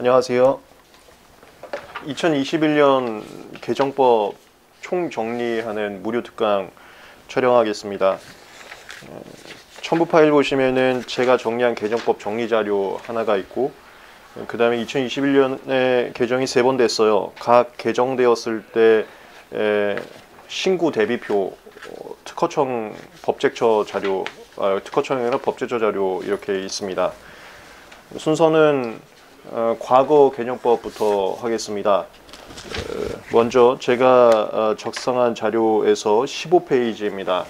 안녕하세요. 2021년 개정법 총정리하는 무료 특강 촬영하겠습니다. 첨부 파일 보시면은 제가 정리한 개정법 정리 자료 하나가 있고, 그 다음에 2021년에 개정이 3번 됐어요. 각 개정되었을 때 신구 대비표, 특허청 법제처 자료, 특허청이 아니라 법제처 자료 이렇게 있습니다. 순서는 과거 개정법부터 하겠습니다. 먼저 제가 작성한 자료에서 15페이지입니다.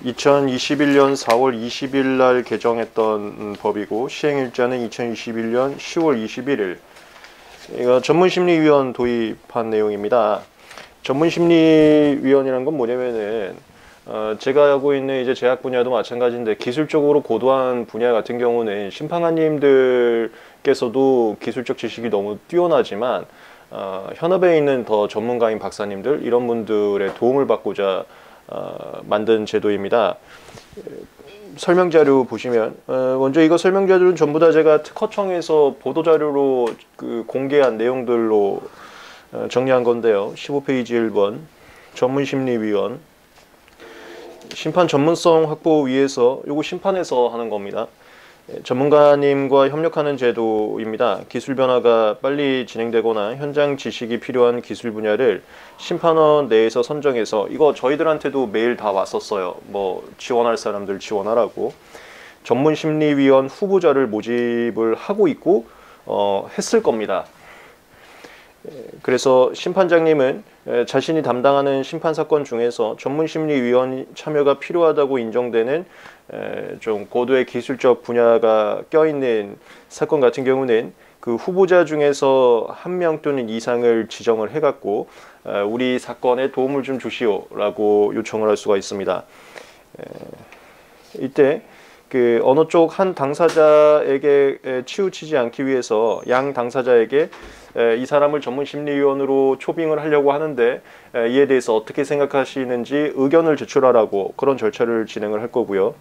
2021년 4월 20일 날 개정했던 법이고, 시행일자는 2021년 10월 21일. 이거 전문심리위원 도입한 내용입니다. 전문심리위원이라는 건 뭐냐면은 제가 하고 있는 이제 제약 분야도 마찬가지인데, 기술적으로 고도한 분야 같은 경우는 심판관님들께서도 기술적 지식이 너무 뛰어나지만 현업에 있는 더 전문가인 박사님들, 이런 분들의 도움을 받고자 만든 제도입니다. 설명자료 보시면 먼저 이거 설명자료는 전부 다 제가 특허청에서 보도자료로 공개한 내용들로 정리한 건데요. 15페이지 1번 전문심리위원, 심판 전문성 확보 위해서, 요거 심판에서 하는 겁니다. 전문가님과 협력하는 제도입니다. 기술 변화가 빨리 진행되거나 현장 지식이 필요한 기술 분야를 심판원 내에서 선정해서, 이거 저희들한테도 메일 다 왔었어요. 뭐 지원할 사람들 지원하라고. 전문심리위원 후보자를 모집을 하고 있고 했을 겁니다. 그래서 심판장님은 자신이 담당하는 심판사건 중에서 전문심리위원 참여가 필요하다고 인정되는 좀 고도의 기술적 분야가 껴있는 사건 같은 경우는 그 후보자 중에서 1명 또는 이상을 지정을 해갖고 우리 사건에 도움을 좀 주시오라고 요청을 할 수가 있습니다. 이때 어느 쪽 한 당사자에게 치우치지 않기 위해서 양 당사자에게 이 사람을 전문심리위원으로 초빙을 하려고 하는데 이에 대해서 어떻게 생각하시는지 의견을 제출하라고, 그런 절차를 진행을 할 거고요.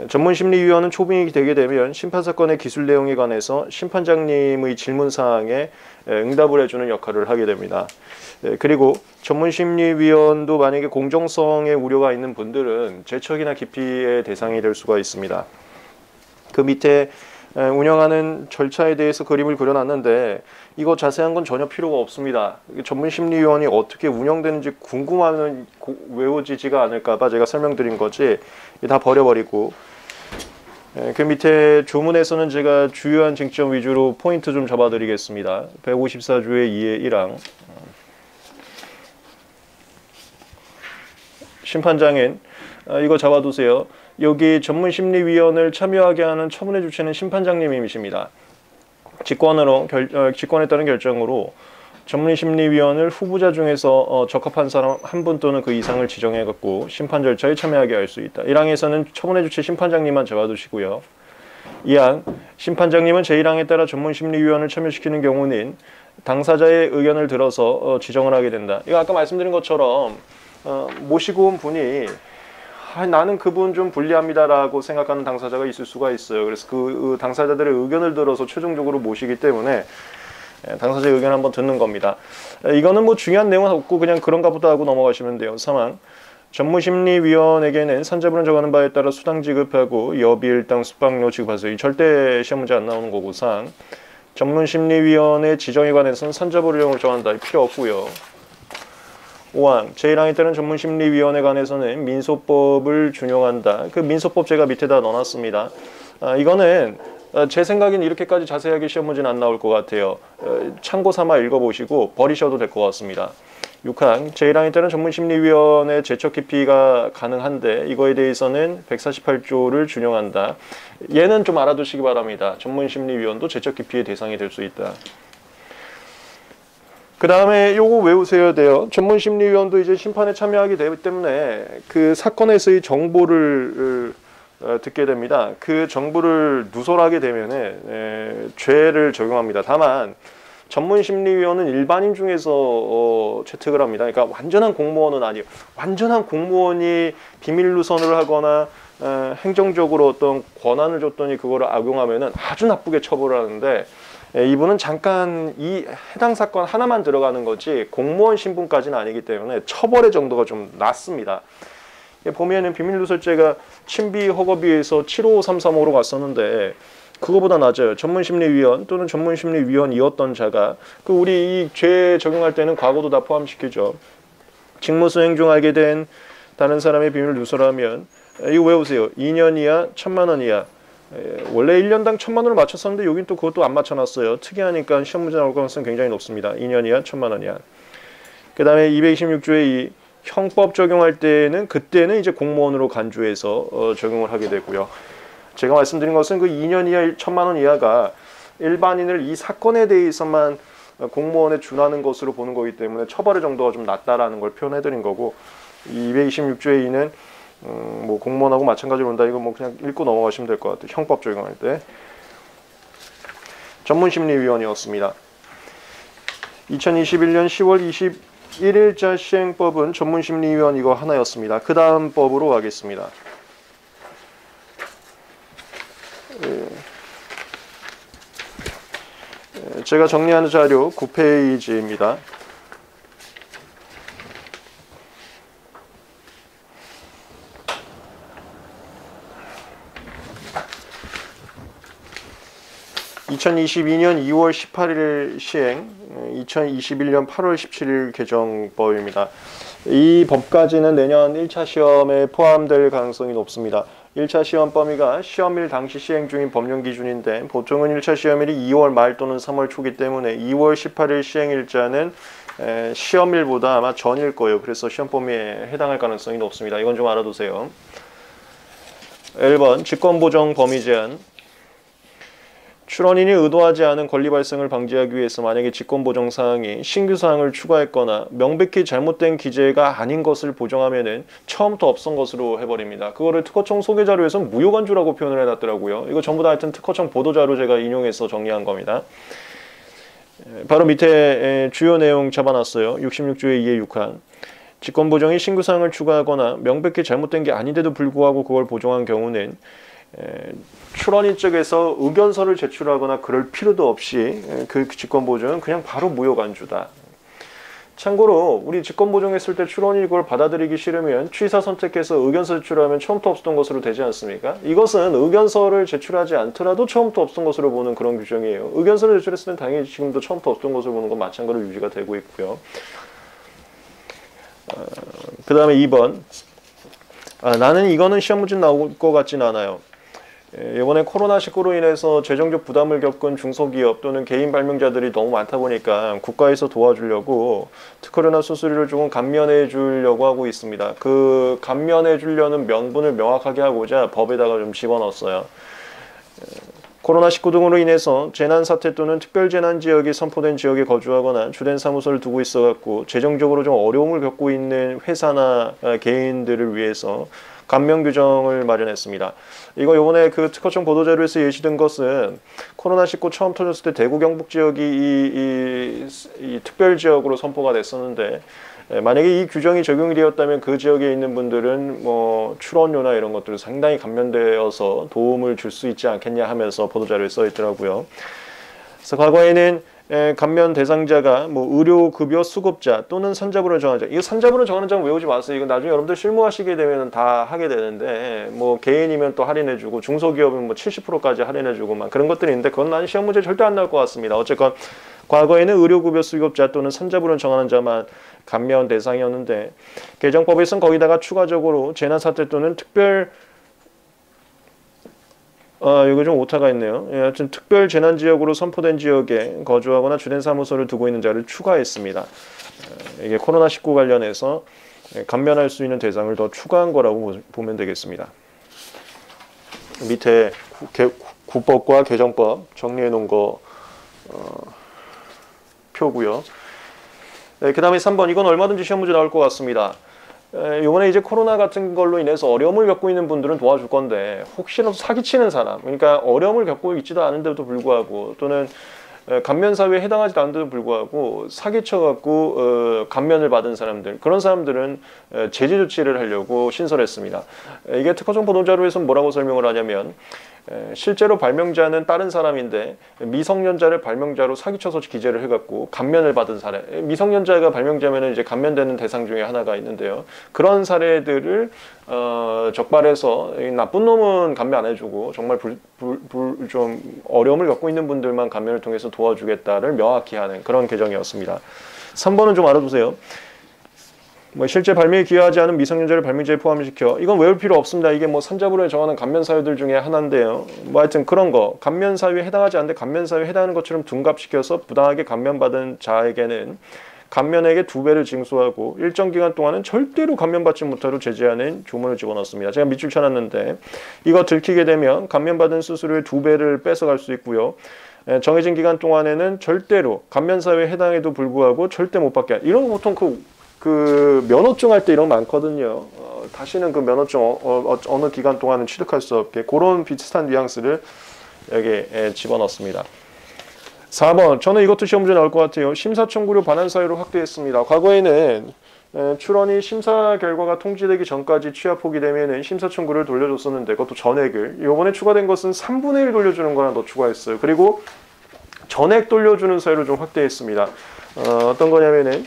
전문심리위원은 초빙이 되게 되면 심판사건의 기술 내용에 관해서 심판장님의 질문사항에 응답을 해주는 역할을 하게 됩니다. 그리고 전문심리위원도 만약에 공정성에 우려가 있는 분들은 제척이나 기피의 대상이 될 수가 있습니다. 그 밑에 운영하는 절차에 대해서 그림을 그려놨는데, 이거 자세한 건 전혀 필요가 없습니다. 전문심리위원이 어떻게 운영되는지 궁금하면 외워지지가 않을까봐 제가 설명드린 거지, 다 버려버리고, 그 밑에 조문에서는 제가 주요한 쟁점 위주로 포인트 좀 잡아드리겠습니다. 154조의 2의 1항. 심판장은 이거 잡아두세요. 여기 전문심리위원을 참여하게 하는 처분의 주체는 심판장님이십니다. 직권에 따른 결정으로 전문심리위원을 후보자 중에서 적합한 사람 한 분 또는 그 이상을 지정해 갖고 심판 절차에 참여하게 할 수 있다. 1항에서는 처분의 주체 심판장님만 잡아두시고요. 2항, 심판장님은 제1항에 따라 전문심리위원을 참여시키는 경우는 당사자의 의견을 들어서 지정을 하게 된다. 이거 아까 말씀드린 것처럼 모시고 온 분이 나는 그분 좀 불리합니다라고 생각하는 당사자가 있을 수가 있어요. 그래서 그 당사자들의 의견을 들어서 최종적으로 모시기 때문에 당사자의 의견을 한번 듣는 겁니다. 이거는 뭐 중요한 내용은 없고 그냥 그런가 보다 하고 넘어가시면 돼요. 3항, 전문심리위원에게는 산자부는 정하는 바에 따라 수당 지급하고 여비일당 숙박료 지급하세요. 절대 시험 문제 안 나오는 거고. 4항, 전문심리위원의 지정에 관해서는 산자부를 정한다. 필요 없고요. 5항, 제1항에 따른 전문심리위원에 관해서는 민소법을 준용한다. 그 민소법 제가 밑에다 넣어놨습니다. 이거는 제 생각엔 이렇게까지 자세하게 시험 문제는 안 나올 것 같아요. 참고 삼아 읽어보시고 버리셔도 될 것 같습니다. 6항, 제1항에 따른 전문심리위원회 제척 기피가 가능한데 이거에 대해서는 148조를 준용한다. 얘는 좀 알아두시기 바랍니다. 전문심리위원도 제척 기피의 대상이 될 수 있다. 그 다음에 요거 외우셔야 돼요. 전문심리위원도 이제 심판에 참여하게 되기 때문에 그 사건에서의 정보를 듣게 됩니다. 그 정보를 누설하게 되면은 죄를 적용합니다. 다만 전문심리위원은 일반인 중에서 채택을 합니다. 그러니까 완전한 공무원은 아니에요. 완전한 공무원이 비밀 누설을 하거나 행정적으로 어떤 권한을 줬더니 그거를 악용하면은 아주 나쁘게 처벌을 하는데, 이분은 잠깐 이 해당 사건 하나만 들어가는 거지 공무원 신분까지는 아니기 때문에 처벌의 정도가 좀 낮습니다. 보면은 비밀누설죄가 친비 허거비에서 75335로 갔었는데 그거보다 낮아요. 전문심리위원 또는 전문심리위원이었던 자가 우리 이 죄 적용할 때는 과거도 다 포함시키죠. 직무수행 중 알게 된 다른 사람의 비밀을 누설하면 이거 외우세요. 2년 이하 1,000만 원 이하. 원래 1년당 1,000만 원을 맞췄었는데 여긴 또 그것도 안 맞춰놨어요. 특이하니까 시험 문제 나올 가능성이 굉장히 높습니다. 2년 이하 1,000만 원 이하. 그 다음에 226조의 2 형법 적용할 때는 그때는 이제 공무원으로 간주해서 적용을 하게 되고요. 제가 말씀드린 것은 그 2년 이하 1,000만 원 이하가 일반인을 이 사건에 대해서만 공무원에 준하는 것으로 보는 거기 때문에 처벌의 정도가 좀 낮다라는 걸 표현해드린 거고 226조의 2는 뭐 공무원하고 마찬가지로 본다. 이거 뭐 그냥 읽고 넘어가시면 될 것 같아요. 형법 적용할 때. 전문심리위원이었습니다. 2021년 10월 21일자 시행법은 전문심리위원 이거 하나였습니다. 그 다음 법으로 가겠습니다. 제가 정리하는 자료 9페이지입니다. (2022년 2월 18일) 시행, 2021년 8월 17일 개정법입니다. 이 법까지는 내년 1차 시험에 포함될 가능성이 높습니다. 1차 시험 범위가 시험일 당시 시행 중인 법령 기준인데 보통은 1차 시험일이 2월 말 또는 3월 초기 때문에 2월 18일 시행일자는 시험일보다 아마 전일 거예요. 그래서 시험 범위에 해당할 가능성이 높습니다. 이건 좀 알아두세요. 1번 직권보정 범위 제한. 출원인이 의도하지 않은 권리 발생을 방지하기 위해서 만약에 직권보정 사항이 신규 사항을 추가했거나 명백히 잘못된 기재가 아닌 것을 보정하면은 처음부터 없던 것으로 해버립니다. 그거를 특허청 소개자료에서는 무효간주라고 표현을 해놨더라고요. 이거 전부 다 하여튼 특허청 보도자료 제가 인용해서 정리한 겁니다. 바로 밑에 주요 내용 잡아놨어요. 66조의 2의 6항. 직권보정이 신규 사항을 추가하거나 명백히 잘못된 게 아닌데도 불구하고 그걸 보정한 경우는 출원인 측에서 의견서를 제출하거나 그럴 필요도 없이 그 직권보정은 그냥 바로 무효간주다. 참고로 우리 직권보정했을 때 출원인이 그걸 받아들이기 싫으면 취사 선택해서 의견서 제출하면 처음부터 없었던 것으로 되지 않습니까? 이것은 의견서를 제출하지 않더라도 처음부터 없었던 것으로 보는 그런 규정이에요. 의견서를 제출했을 때는 당연히 지금도 처음부터 없었던 것으로 보는 건 마찬가지로 유지가 되고 있고요. 그 다음에 2번. 나는 이거는 시험 문제 나올 것 같지는 않아요. 이번에 코로나19로 인해서 재정적 부담을 겪은 중소기업 또는 개인 발명자들이 너무 많다 보니까 국가에서 도와주려고 특허료나 수수료를 조금 감면해 주려고 하고 있습니다. 그 감면해 주려는 명분을 명확하게 하고자 법에다가 좀 집어넣었어요. 코로나19 등으로 인해서 재난사태 또는 특별재난지역이 선포된 지역에 거주하거나 주된 사무소를 두고 있어갖고 재정적으로 좀 어려움을 겪고 있는 회사나 개인들을 위해서 감면 규정을 마련했습니다. 이거 요번에 그 특허청 보도자료에서 예시된 것은 코로나19 처음 터졌을 때 대구 경북 지역이 이 특별지역으로 선포가 됐었는데 만약에 이 규정이 적용이 되었다면 그 지역에 있는 분들은 뭐 출원료나 이런 것들을 상당히 감면되어서 도움을 줄 수 있지 않겠냐 하면서 보도자료에 써 있더라고요. 그래서 과거에는 감면 대상자가 뭐 의료급여 수급자 또는 산자부를 정하는 자. 이거 산자부를 정하는 자는 외우지 마세요. 이거 나중에 여러분들 실무하시게 되면 다 하게 되는데 뭐 개인이면 또 할인해주고 중소기업은 뭐 70%까지 할인해주고 막 그런 것들이 있는데 그건 난 시험 문제 절대 안 나올 것 같습니다. 어쨌건 과거에는 의료급여 수급자 또는 산자부를 정하는 자만 감면 대상이었는데 개정법에서는 거기다가 추가적으로 재난사태 또는 특별 이거 좀 오타가 있네요. 하여튼 특별 재난 지역으로 선포된 지역에 거주하거나 주된 사무소를 두고 있는 자를 추가했습니다. 이게 코로나19 관련해서 감면할 수 있는 대상을 더 추가한 거라고 보면 되겠습니다. 밑에 구법과 개정법 정리해 놓은 거 표고요. 그 다음에 3번. 이건 얼마든지 시험 문제 나올 것 같습니다. 이번에 이제 코로나 같은 걸로 인해서 어려움을 겪고 있는 분들은 도와줄 건데 혹시라도 사기치는 사람, 그러니까 어려움을 겪고 있지도 않은데도 불구하고 또는 감면 사유에 해당하지도 않은데도 불구하고 사기쳐갖고 감면을 받은 사람들, 그런 사람들은 제재 조치를 하려고 신설했습니다. 이게 특허청 보도자료에서는 뭐라고 설명을 하냐면 실제로 발명자는 다른 사람인데 미성년자를 발명자로 사기쳐서 기재를 해갖고 감면을 받은 사례. 미성년자가 발명자면은 이제 감면되는 대상 중에 하나가 있는데요. 그런 사례들을 적발해서 나쁜 놈은 감면 안 해주고 정말 좀 어려움을 겪고 있는 분들만 감면을 통해서 도와주겠다를 명확히 하는 그런 개정이었습니다. 3번은 좀 알아두세요. 뭐 실제 발명에 기여하지 않은 미성년자를 발명자에 포함시켜. 이건 외울 필요 없습니다. 이게 뭐 산자부로에 정하는 감면 사유들 중에 하나인데요. 뭐 하여튼 그런 거 감면 사유에 해당하지 않는데 감면 사유에 해당하는 것처럼 둔갑시켜서 부당하게 감면받은 자에게는 감면액의 2배를 징수하고 일정 기간 동안은 절대로 감면받지 못하도록 제재하는 조문을 집어넣습니다. 제가 밑줄 쳐놨는데 이거 들키게 되면 감면받은 수수료의 2배를 뺏어갈 수 있고요. 정해진 기간 동안에는 절대로 감면 사유에 해당해도 불구하고 절대 못 받게 하는. 이런 거 보통 그 면허증 할 때 이런 거 많거든요. 다시는 그 면허증 어느 기간 동안은 취득할 수 없게 그런 비슷한 뉘앙스를 여기에 집어넣습니다. 4번 저는 이것도 시험 문제 나올 것 같아요. 심사 청구료 반환 사유를 확대했습니다. 과거에는 출원이 심사 결과가 통지되기 전까지 취하 포기되면 심사 청구를 돌려줬었는데 그것도 전액을. 이번에 추가된 것은 3분의 1 돌려주는 거 하나 더 추가했어요. 그리고 전액 돌려주는 사유를 좀 확대했습니다. 어떤 거냐면은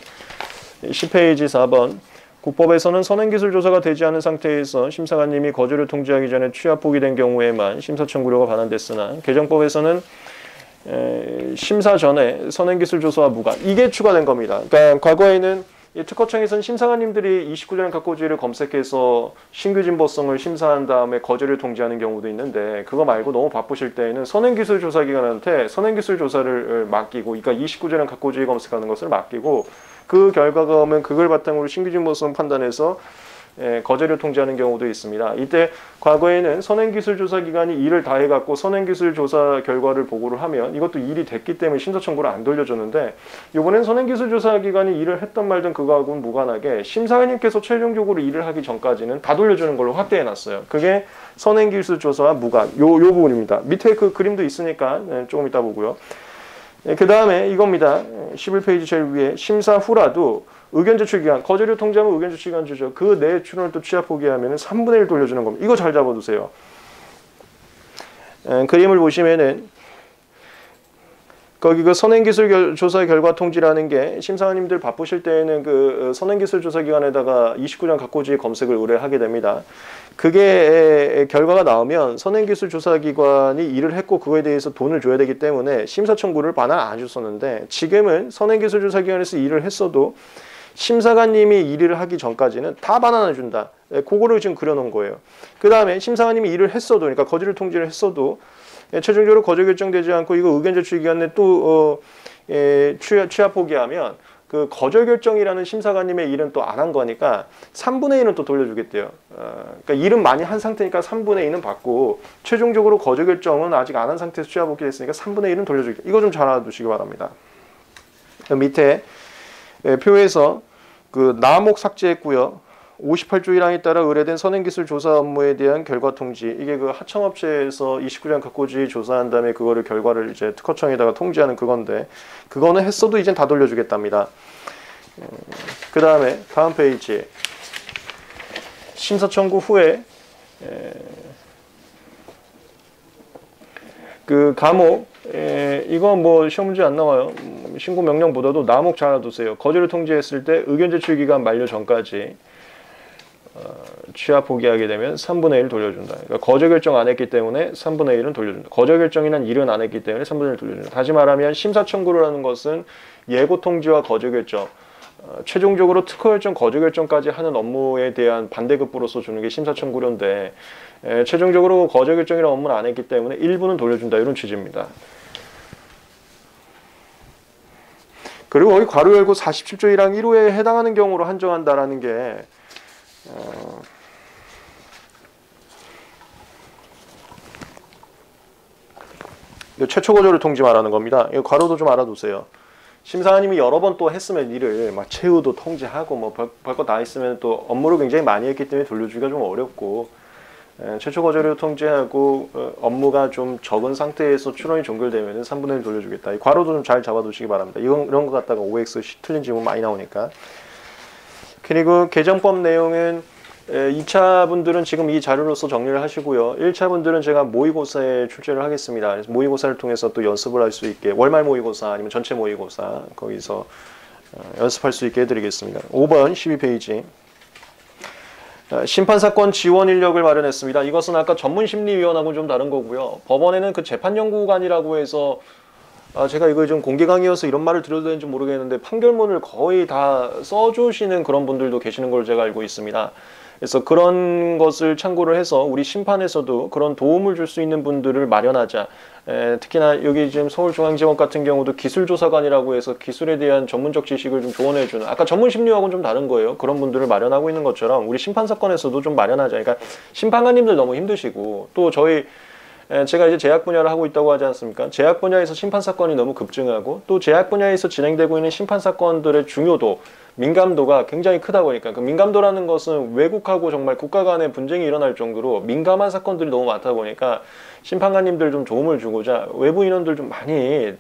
10페이지 4번 국법에서는 선행기술조사가 되지 않은 상태에서 심사관님이 거주를 통지하기 전에 취하 포기된 경우에만 심사 청구료가 반환됐으나 개정법에서는 심사 전에 선행기술조사와 무관 이게 추가된 겁니다. 그러니까 과거에는 특허청에서는 심사관님들이 29년 각고지를 검색해서 신규 진보성을 심사한 다음에 거주를 통지하는 경우도 있는데 그거 말고 너무 바쁘실 때에는 선행기술조사기관한테 선행기술조사를 맡기고 그러니까 29년 각고지 검색하는 것을 맡기고 그 결과가 오면 그걸 바탕으로 신규 진보성 판단해서 거제를 통지하는 경우도 있습니다. 이때 과거에는 선행기술조사기관이 일을 다 해갖고 선행기술조사 결과를 보고를 하면 이것도 일이 됐기 때문에 심사 청구를 안 돌려줬는데 이번엔 선행기술조사기관이 일을 했던 말든 그거하고는 무관하게 심사위원님께서 최종적으로 일을 하기 전까지는 다 돌려주는 걸로 확대해놨어요. 그게 선행기술조사와 무관 요 부분입니다. 밑에 그 그림도 있으니까 조금 이따 보고요. 그 다음에 이겁니다. 11페이지 제일 위에 심사 후라도 의견 제출 기간, 거절을 통지하면 의견 제출 기간 주죠. 그 내 출원을 또 취하 포기하면 3분의 1 돌려주는 겁니다. 이거 잘 잡아두세요. 그림을 보시면은 거기 그 선행기술 조사 결과 통지라는 게 심사관님들 바쁘실 때에는 그 선행기술 조사 기관에다가 29년 각고지 검색을 의뢰하게 됩니다. 그게 결과가 나오면 선행기술 조사 기관이 일을 했고 그거에 대해서 돈을 줘야 되기 때문에 심사 청구를 반환 안 해줬었는데 지금은 선행기술 조사 기관에서 일을 했어도 심사관님이 일을 하기 전까지는 다 반환해 준다. 그거를 지금 그려놓은 거예요. 그 다음에 심사관님이 일을 했어도 그러니까 거지를 통지를 했어도 최종적으로 거절 결정되지 않고 이거 의견 제출 기간에 또 취하 포기하면 그 거절 결정이라는 심사관님의 일은 또 안 한 거니까 3분의 1은 또 돌려주겠대요. 그러니까 일은 많이 한 상태니까 3분의 1은 받고 최종적으로 거절 결정은 아직 안 한 상태에서 취하 포기했으니까 3분의 1은 돌려주겠다. 이거 좀 잘 알아두시기 바랍니다. 밑에 표에서 그 나목 삭제했고요. 58조 1항에 따라 의뢰된 선행기술 조사 업무에 대한 결과 통지. 이게 그 하청업체에서 29년 각고지 조사한 다음에 그거를 결과를 이제 특허청에다가 통지하는 그건데 그거는 했어도 이젠 다 돌려주겠답니다. 그 다음에 다음 페이지 심사 청구 후에 그 감옥 이거 뭐 시험 문제 안 나와요. 신고 명령보다도 나목 잘 알아두세요. 거절을 통지했을 때 의견 제출 기간 만료 전까지 취하 포기하게 되면 3분의 1 돌려준다. 그러니까 거절 결정 안 했기 때문에 3분의 1은 돌려준다. 거절 결정이란 일은 안 했기 때문에 3분의 1 돌려준다. 다시 말하면 심사 청구를 하는 것은 예고 통지와 거절 결정, 최종적으로 특허 결정, 거절 결정까지 하는 업무에 대한 반대급부로서 주는 게 심사 청구료인데 최종적으로 거절 결정이라는 업무를 안 했기 때문에 일부는 돌려준다. 이런 취지입니다. 그리고 거기 괄호 열고 47조 1항 1호에 해당하는 경우로 한정한다라는 게 최초 거절을 통지 말하는 겁니다. 이 괄호도 좀 알아두세요. 심사관님이 여러 번 또 했으면 일을 막 최후도 통지하고 뭐 별 거 다 있으면 또 업무를 굉장히 많이 했기 때문에 돌려주기가 좀 어렵고 최초 거절을 통지하고 업무가 좀 적은 상태에서 출원이 종결되면 3분의 1 돌려주겠다. 이 괄호도 좀 잘 잡아두시기 바랍니다. 이런 거 갖다가 OX 틀린 질문 많이 나오니까. 그리고 개정법 내용은 2차 분들은 지금 이 자료로서 정리를 하시고요. 1차 분들은 제가 모의고사에 출제를 하겠습니다. 그래서 모의고사를 통해서 또 연습을 할 수 있게 월말 모의고사 아니면 전체 모의고사 거기서 연습할 수 있게 해드리겠습니다. 5번 12페이지. 심판사건 지원 인력을 마련했습니다. 이것은 아까 전문심리위원하고는 좀 다른 거고요. 법원에는 그 재판연구관이라고 해서 제가 이거 좀 공개 강의여서 이런 말을 드려도 되는지 모르겠는데 판결문을 거의 다 써주시는 그런 분들도 계시는 걸 제가 알고 있습니다. 그래서 그런 것을 참고를 해서 우리 심판에서도 그런 도움을 줄 수 있는 분들을 마련하자. 특히나 여기 지금 서울중앙지법 같은 경우도 기술조사관이라고 해서 기술에 대한 전문적 지식을 좀 조언해주는, 아까 전문심리하고는 좀 다른 거예요. 그런 분들을 마련하고 있는 것처럼 우리 심판사건에서도 좀 마련하자. 그러니까 심판관님들 너무 힘드시고 또 저희 제가 이제 제약 분야를 하고 있다고 하지 않습니까? 제약 분야에서 심판 사건이 너무 급증하고 또 제약 분야에서 진행되고 있는 심판 사건들의 중요도, 민감도가 굉장히 크다 보니까 그 민감도라는 것은 외국하고 정말 국가 간의 분쟁이 일어날 정도로 민감한 사건들이 너무 많다 보니까 심판관님들 좀 도움을 주고자 외부 인원들 좀 많이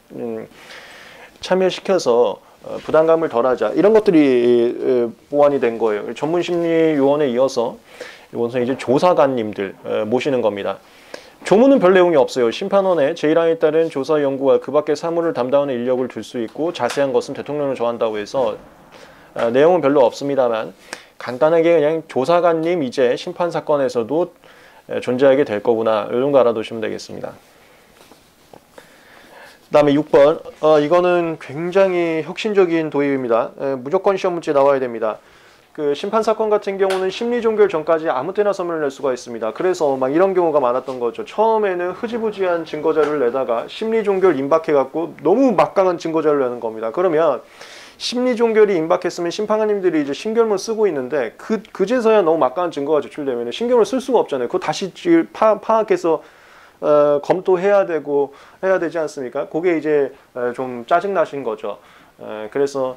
참여시켜서 부담감을 덜하자, 이런 것들이 보완이 된 거예요. 전문심리요원에 이어서 이번에 이제 조사관님들 모시는 겁니다. 조문은 별 내용이 없어요. 심판원에 제1항에 따른 조사 연구와 그 밖의 사무를 담당하는 인력을 둘 수 있고 자세한 것은 대통령을 정한다고 해서 내용은 별로 없습니다만 간단하게 그냥 조사관님 이제 심판사건에서도 존재하게 될 거구나, 이 정도 알아두시면 되겠습니다. 그 다음에 6번 이거는 굉장히 혁신적인 도입입니다. 무조건 시험 문제 나와야 됩니다. 그 심판사건 같은 경우는 심리종결 전까지 아무 때나 서면을 낼 수가 있습니다. 그래서 막 이런 경우가 많았던 거죠. 처음에는 흐지부지한 증거자료를 내다가 심리종결 임박해갖고 너무 막강한 증거자료를 내는 겁니다. 그러면 심리종결이 임박했으면 심판관님들이 이제 신결문 쓰고 있는데 그제서야 너무 막강한 증거가 제출되면 신결문을 쓸 수가 없잖아요. 그거 다시 파악해서 검토해야 되고 해야 되지 않습니까? 그게 이제 좀 짜증나신 거죠. 그래서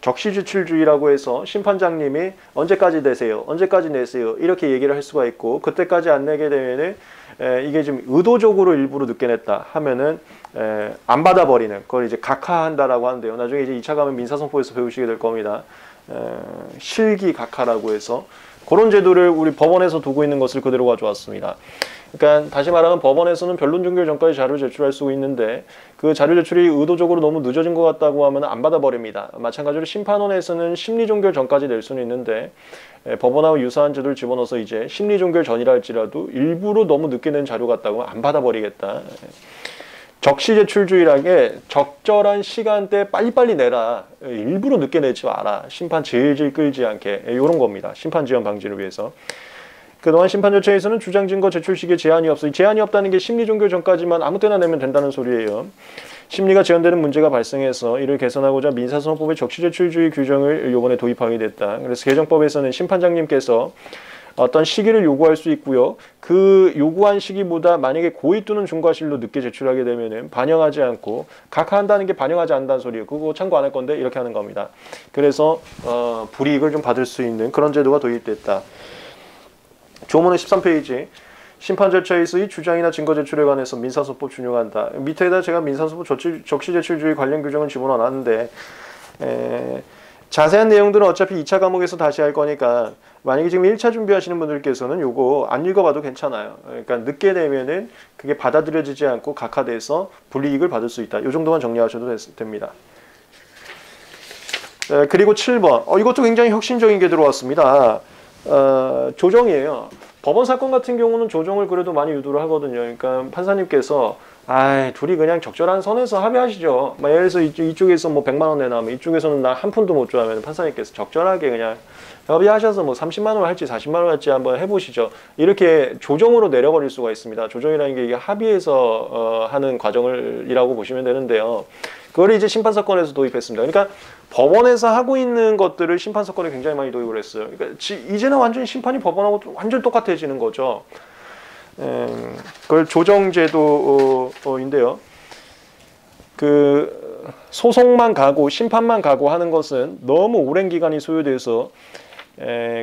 적시제출주의라고 해서 심판장님이 언제까지 내세요, 언제까지 내세요, 이렇게 얘기를 할 수가 있고, 그때까지 안 내게 되면은 이게 지금 의도적으로 일부러 늦게 냈다 하면은 안 받아버리는, 그걸 이제 각하한다라고 하는데요. 나중에 이제 2차 가면 민사선포에서 배우시게 될 겁니다. 실기 각하라고 해서 그런 제도를 우리 법원에서 두고 있는 것을 그대로 가져왔습니다. 그러니까 다시 말하면 법원에서는 변론 종결 전까지 자료를 제출할 수 있는데 그 자료 제출이 의도적으로 너무 늦어진 것 같다고 하면 안 받아버립니다. 마찬가지로 심판원에서는 심리 종결 전까지 낼 수는 있는데 법원하고 유사한 제도를 집어넣어서 이제 심리 종결 전이라 할지라도 일부러 너무 늦게 낸 자료 같다고 하면 안 받아버리겠다. 적시 제출주의라는 게 적절한 시간대에 빨리빨리 내라, 일부러 늦게 내지 마라, 심판 질질 끌지 않게, 이런 겁니다. 심판 지연 방지를 위해서. 그동안 심판 절차에서는 주장 증거 제출 시기에 제한이 없어. 제한이 없다는 게 심리 종결 전까지만 아무 때나 내면 된다는 소리예요. 심리가 지연되는 문제가 발생해서 이를 개선하고자 민사소송법의 적시제출주의 규정을 이번에 도입하게 됐다. 그래서 개정법에서는 심판장님께서 어떤 시기를 요구할 수 있고요. 그 요구한 시기보다 만약에 고의 또는 중과실로 늦게 제출하게 되면은 반영하지 않고, 각하한다는 게 반영하지 않는다는 소리예요. 그거 참고 안 할 건데 이렇게 하는 겁니다. 그래서 불이익을 좀 받을 수 있는 그런 제도가 도입됐다. 조문의 13페이지. 심판 절차에서 이 주장이나 증거 제출에 관해서 민사소법 준용한다. 밑에다 제가 민사소법 적시제출주의 관련 규정을 집어넣어놨는데 자세한 내용들은 어차피 2차 과목에서 다시 할 거니까 만약에 지금 1차 준비하시는 분들께서는 요거 안 읽어봐도 괜찮아요. 그러니까 늦게 되면은 그게 받아들여지지 않고 각하돼서 불이익을 받을 수 있다. 요 정도만 정리하셔도 됩니다. 그리고 7번. 이것도 굉장히 혁신적인 게 들어왔습니다. 조정이에요. 법원 사건 같은 경우는 조정을 그래도 많이 유도를 하거든요. 그러니까 판사님께서 둘이 그냥 적절한 선에서 합의하시죠. 예를 들어서 이쪽에서 뭐 100만 원 내놔면 이쪽에서는 나 한 푼도 못 줘 하면 판사님께서 적절하게 그냥 협의하셔서 뭐 30만 원 할지 40만 원 할지 한번 해보시죠. 이렇게 조정으로 내려버릴 수가 있습니다. 조정이라는 게 이게 합의해서 하는 과정이라고 보시면 되는데요. 그걸 이제 심판사건에서 도입했습니다. 그러니까 법원에서 하고 있는 것들을 심판사건에 굉장히 많이 도입을 했어요. 그러니까 이제는 완전히 심판이 법원하고 완전 똑같아지는 거죠. 그걸 조정제도인데요. 그 소송만 가고 심판만 가고 하는 것은 너무 오랜 기간이 소요돼서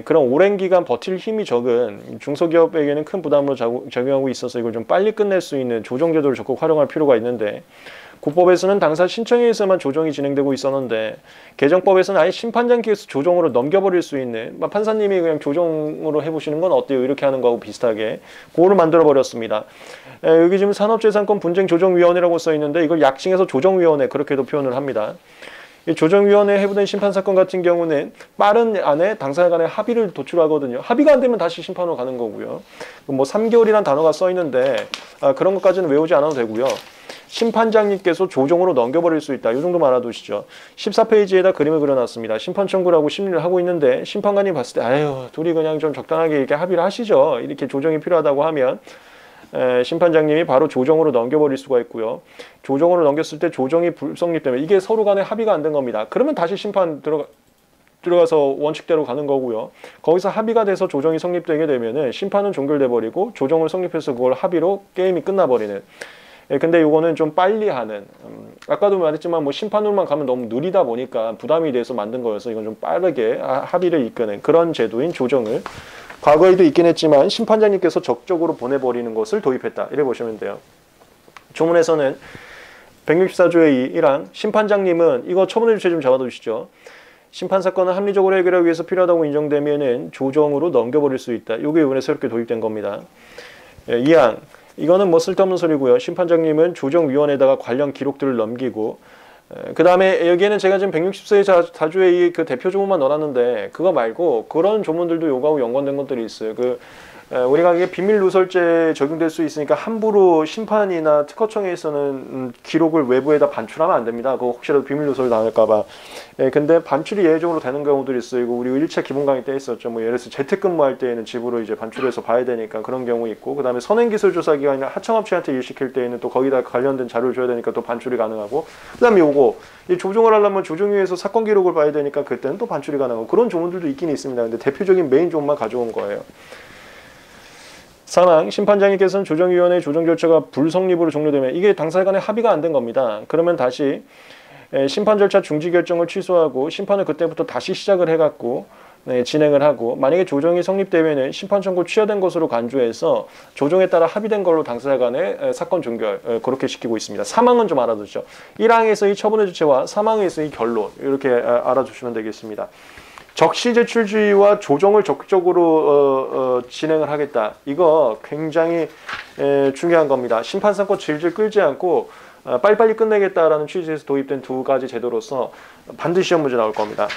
그런 오랜 기간 버틸 힘이 적은 중소기업에게는 큰 부담으로 작용하고 있어서 이걸 좀 빨리 끝낼 수 있는 조정제도를 적극 활용할 필요가 있는데, 구법에서는 당사 신청에 의해서만 조정이 진행되고 있었는데 개정법에서는 아예 심판장께서 조정으로 넘겨버릴 수 있는, 판사님이 그냥 조정으로 해보시는 건 어때요? 이렇게 하는 거하고 비슷하게 그거를 만들어버렸습니다. 여기 지금 산업재산권 분쟁조정위원회라고 써있는데 이걸 약칭해서 조정위원회 그렇게도 표현을 합니다. 이 조정위원회에 해부된 심판사건 같은 경우는 빠른 안에 당사자 간의 합의를 도출하거든요. 합의가 안 되면 다시 심판으로 가는 거고요. 뭐 3개월이란 단어가 써있는데 그런 것까지는 외우지 않아도 되고요. 심판장님께서 조정으로 넘겨버릴 수 있다. 이 정도만 알아두시죠. 14페이지에다 그림을 그려놨습니다. 심판 청구를 하고 심리를 하고 있는데 심판관이 봤을 때 아유 둘이 그냥 좀 적당하게 이렇게 합의를 하시죠. 이렇게 조정이 필요하다고 하면 심판장님이 바로 조정으로 넘겨버릴 수가 있고요. 조정으로 넘겼을 때 조정이 불성립되면 이게 서로 간에 합의가 안 된 겁니다. 그러면 다시 심판 들어가서 원칙대로 가는 거고요. 거기서 합의가 돼서 조정이 성립되게 되면은 심판은 종결돼 버리고 조정을 성립해서 그걸 합의로 게임이 끝나버리는. 근데 이거는 좀 빨리 하는, 아까도 말했지만 뭐 심판으로만 가면 너무 느리다 보니까 부담이 돼서 만든 거여서 이건 좀 빠르게 합의를 이끄는 그런 제도인 조정을 과거에도 있긴 했지만 심판장님께서 적극적으로 보내버리는 것을 도입했다. 이래 보시면 돼요. 조문에서는 164조의 1항 심판장님은 이거 처분의 주체 좀 잡아두시죠. 심판사건을 합리적으로 해결하기 위해서 필요하다고 인정되면은 조정으로 넘겨버릴 수 있다. 이게 이번에 새롭게 도입된 겁니다. 2항 이거는 뭐 쓸데없는 소리고요. 심판장님은 조정위원회에다가 관련 기록들을 넘기고 그 다음에 여기에는 제가 지금 164의 다주의 그 대표 조문만 넣어놨는데 그거 말고 그런 조문들도 요거하고 연관된 것들이 있어요. 우리가 이게 비밀 누설죄 적용될 수 있으니까 함부로 심판이나 특허청에서는 기록을 외부에다 반출하면 안 됩니다. 그거 혹시라도 비밀 누설 당할까봐. 근데 반출이 예외적으로 되는 경우들이 있어요. 이거 우리 1차 기본 강의 때 했었죠. 뭐 예를 들어서 재택근무할 때에는 집으로 이제 반출해서 봐야 되니까 그런 경우 있고, 그 다음에 선행기술조사기관이나 하청업체한테 일시킬 때에는 또 거기다 관련된 자료를 줘야 되니까 또 반출이 가능하고, 그 다음에 요거 이 조정을 하려면 조정위에서 사건 기록을 봐야 되니까 그때는 또 반출이 가능하고 그런 조문들도 있긴 있습니다. 근데 대표적인 메인 조문만 가져온 거예요. 3항 심판장님께서는 조정위원회 조정 절차가 불성립으로 종료되면 이게 당사자 간에 합의가 안 된 겁니다. 그러면 다시 심판 절차 중지 결정을 취소하고 심판을 그때부터 다시 시작을 해갖고 진행을 하고, 만약에 조정이 성립되면은 심판 청구 취하된 것으로 간주해서 조정에 따라 합의된 걸로 당사자 간의 사건 종결 그렇게 시키고 있습니다. 3항은 좀 알아두죠. 1항에서의 처분의 주체와 3항에서의 결론 이렇게 알아두시면 되겠습니다. 적시 제출주의와 조정을 적극적으로 진행을 하겠다. 이거 굉장히 중요한 겁니다. 심판사건 질질 끌지 않고 빨리빨리 끝내겠다라는 취지에서 도입된 두 가지 제도로서 반드시 시험 문제 나올 겁니다.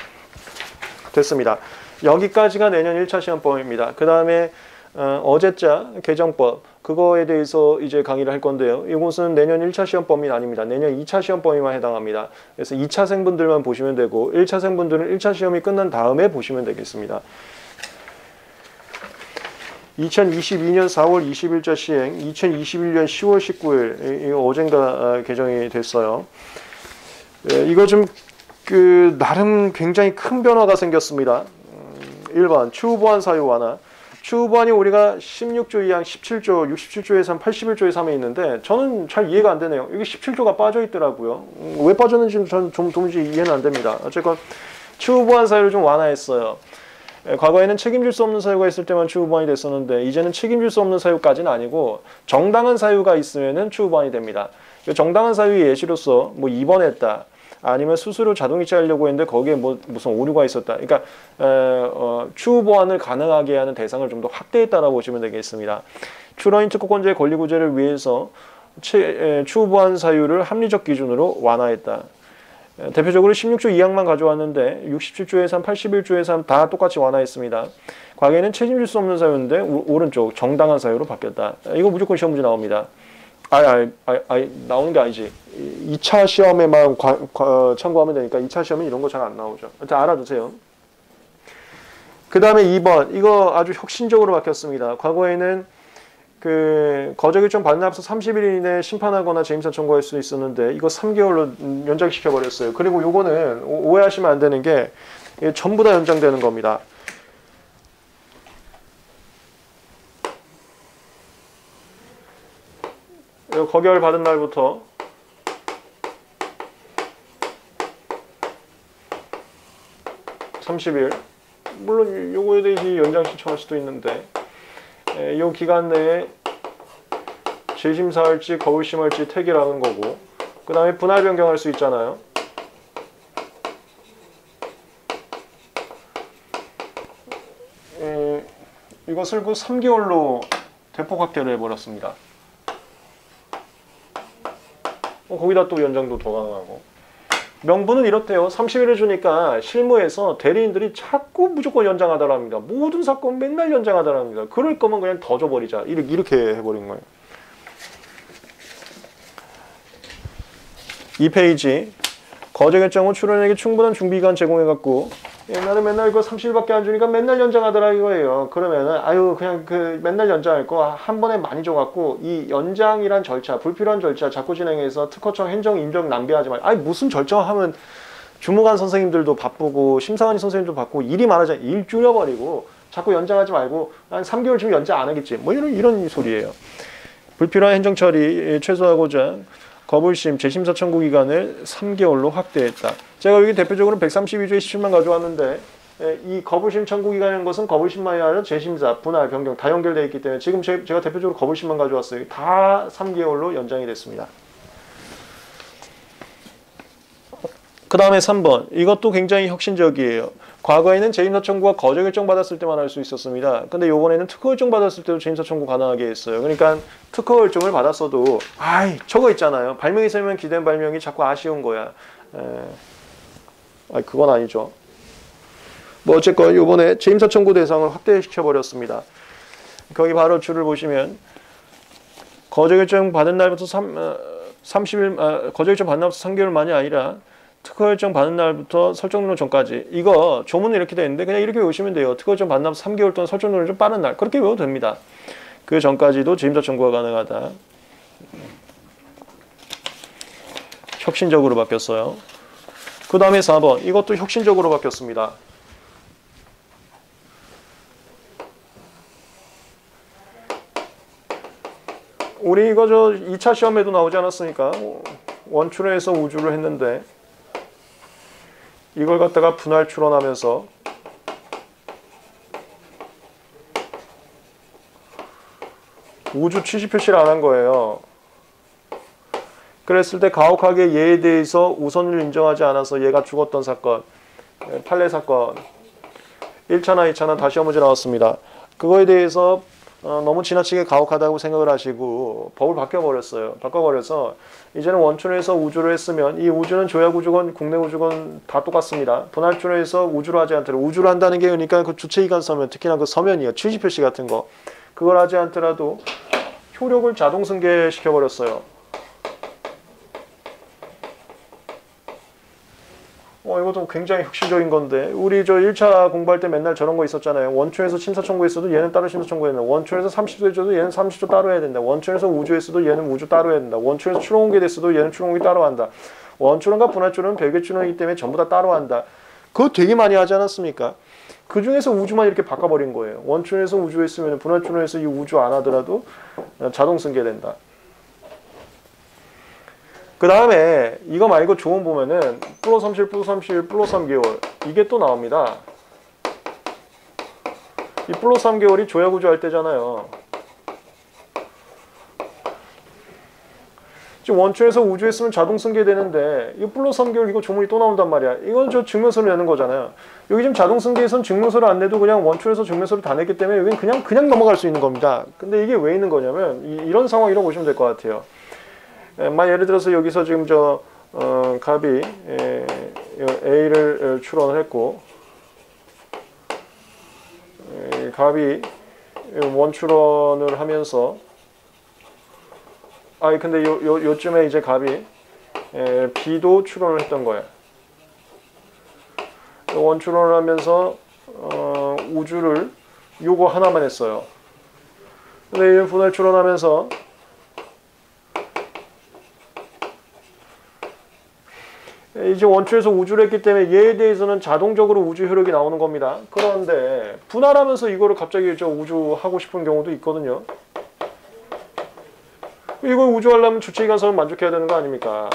됐습니다. 여기까지가 내년 1차 시험법입니다. 그 다음에 어제자 개정법 그거에 대해서 이제 강의를 할 건데요. 이것은 내년 1차 시험법이 아닙니다. 내년 2차 시험법에만 해당합니다. 그래서 2차생분들만 보시면 되고 1차생분들은 1차 시험이 끝난 다음에 보시면 되겠습니다. 2022년 4월 20일자 시행, 2021년 10월 19일 이거 어젠가 개정이 됐어요. 이거 좀 나름 굉장히 큰 변화가 생겼습니다. 1번 추후보안 사유 완화. 추후보안이 우리가 16조 2항 17조 67조에서 81조에 3에 있는데 저는 잘 이해가 안 되네요. 여기 17조가 빠져 있더라고요. 왜 빠졌는지는 저는 좀 도무지 이해는 안 됩니다. 어쨌건 추후보안 사유를 좀 완화했어요. 과거에는 책임질 수 없는 사유가 있을 때만 추후보안이 됐었는데 이제는 책임질 수 없는 사유까지는 아니고 정당한 사유가 있으면은 추후보안이 됩니다. 정당한 사유의 예시로서 뭐 입원했다, 아니면 수수료 자동이체 하려고 했는데 거기에 뭐 무슨 오류가 있었다. 그러니까 추후 보완을 가능하게 하는 대상을 좀 더 확대했다라고 보시면 되겠습니다. 추러인 특허권자의 권리구제를 위해서 추후 보완 사유를 합리적 기준으로 완화했다. 대표적으로 16조 2항만 가져왔는데 67조의 3, 81조의 3 다 똑같이 완화했습니다. 과거에는 책임질 수 없는 사유인데 오른쪽 정당한 사유로 바뀌었다. 이거 무조건 시험 문제 나옵니다. 나오는 게 아니지. 2차 시험에만 참고하면 되니까 2차 시험은 이런 거 잘 안 나오죠. 일단 알아두세요. 그 다음에 2번. 이거 아주 혁신적으로 바뀌었습니다. 과거에는 거저 결정 받는 앞서 30일 이내에 심판하거나 재임사 청구할 수 있었는데 이거 3개월로 연장시켜 버렸어요. 그리고 요거는 오해하시면 안 되는 게 전부 다 연장되는 겁니다. 거결 받은 날부터 30일, 물론 요거에 대해서 연장 신청할 수도 있는데 요 기간 내에 재심사할지 거울심할지 택이라는 거고, 그 다음에 분할 변경할 수 있잖아요. 이것을 그 3개월로 대폭 확대를 해버렸습니다. 거기다 또 연장도 더 강하고. 명분은 이렇대요. 30일 해주니까 실무에서 대리인들이 자꾸 무조건 연장하더랍니다. 모든 사건 맨날 연장하더랍니다. 그럴 거면 그냥 더 줘버리자. 이렇게 해버린 거예요. 이 페이지. 거래결정 후 출원에게 충분한 준비기간 제공해갖고 옛날에 맨날 그 30일밖에 안 주니까 맨날 연장하더라 이거예요. 그러면은 아유 그냥 그 맨날 연장할 거 한 번에 많이 줘갖고 이 연장이란 절차, 불필요한 절차 자꾸 진행해서 특허청 행정 인정 낭비하지 말고 아니 무슨 절정하면 주무관 선생님들도 바쁘고 심사관이 선생님도 바쁘고 일이 많아져 일 줄여버리고 자꾸 연장하지 말고 한 3개월 주면 연장 안 하겠지 뭐 이런 소리예요. 불필요한 행정 처리 최소화하고자 거불심 재심사 청구 기간을 3개월로 확대했다. 제가 여기 대표적으로 132조의 17만 가져왔는데 이 거불심 청구 기간인 것은 거불심만이 아니라 재심사, 분할, 변경 다 연결되어 있기 때문에 지금 제가 대표적으로 거불심만 가져왔어요. 다 3개월로 연장이 됐습니다. 그 다음에 3번. 이것도 굉장히 혁신적이에요. 과거에는 재심사 청구가 거저 결정 받았을 때만 할 수 있었습니다. 근데 요번에는 특허 결정 받았을 때도 재심사 청구 가능하게 했어요. 그러니까 특허 결정을 받았어도 저거 있잖아요. 발명이 설명 기대한 발명이 자꾸 아쉬운 거야. 그건 아니죠. 뭐 어쨌건 요번에 재심사 청구 대상을 확대시켜 버렸습니다. 거기 바로 줄을 보시면 거저 결정 받은 날부터 30일 거저 결정 받은 날부터 3개월만이 아니라 특허 결정 받은 날부터 설정 노동 전까지. 이거 조문은 이렇게 되어 있는데 그냥 이렇게 외우시면 돼요. 특허 결정 받은 날 3개월 동안 설정 노동이 좀 빠른 날. 그렇게 외워도 됩니다. 그 전까지도 재심사 청구가 가능하다. 혁신적으로 바뀌었어요. 그 다음에 4번. 이것도 혁신적으로 바뀌었습니다. 우리 이거 2차 시험에도 나오지 않았습니까? 원추론에서 우주를 했는데 이걸 갖다가 분할 추론하면서 우주 취지 표시를 안 한 거예요. 그랬을 때 가혹하게 얘에 대해서 우선을 인정하지 않아서 얘가 죽었던 사건, 판례 사건 1차나 2차나 다시 한번 나왔습니다. 그거에 대해서 너무 지나치게 가혹하다고 생각을 하시고 법을 바꿔버렸어요. 바꿔버려서 이제는 원추론에서 우주를 했으면 이 우주는 조약 우주건 국내 우주건 다 똑같습니다. 분할 추론에서 우주를 하지 않더라도 우주를 한다는 게 그러니까 그 주체이관 서면 특히나 그 서면이요. 취지 표시 같은 거 그걸 하지 않더라도 효력을 자동 승계시켜버렸어요. 이것도 굉장히 혁신적인 건데 우리 1차 공부할 때 맨날 저런 거 있었잖아요. 원초에서 심사 청구했어도 얘는 따로 심사 청구해야 된다. 원초에서 30조 해줘도 얘는 30조 따로 해야 된다. 원초에서 우주 했어도 얘는 우주 따로 해야 된다. 원초에서 추론 공개 됐어도 얘는 추론 공개 따로 한다. 원추론과 분할 추론은 별개 추론이기 때문에 전부 다 따로 한다. 그거 되게 많이 하지 않았습니까? 그 중에서 우주만 이렇게 바꿔버린 거예요. 원추론에서 우주 했으면 분할 추론에서 이 우주 안 하더라도 자동 승계된다. 그 다음에 이거 말고 조문 보면은 플러스 30일, 플러스 30일, 플러스 3개월 이게 또 나옵니다. 이 플러스 3개월이 조약우주 할 때잖아요. 지금 원초에서 우주했으면 자동 승계되는데 이 플러스 3개월 이거 조문이 또 나온단 말이야. 이건 증명서를 내는 거잖아요. 여기 지금 자동 승계에선 증명서를 안 내도 그냥 원초에서 증명서를 다 냈기 때문에 여기는 그냥 넘어갈 수 있는 겁니다. 근데 이게 왜 있는 거냐면 이런 상황이라고 보시면 될 것 같아요. 예를 들어서 여기서 지금 갑이 A를 추론을 했고 갑이 원추론을 하면서 근데 요쯤에 이제 갑이 B도 추론을 했던 거예요. 원추론을 하면서 우주를 요거 하나만 했어요. 근데 이 분할 추론하면서 이제 원초에서 우주를 했기 때문에 얘에 대해서는 자동적으로 우주 효력이 나오는 겁니다. 그런데 분할하면서 이거를 갑자기 우주 하고 싶은 경우도 있거든요. 이걸 우주 하려면 주체이관 서면 만족해야 되는 거 아닙니까?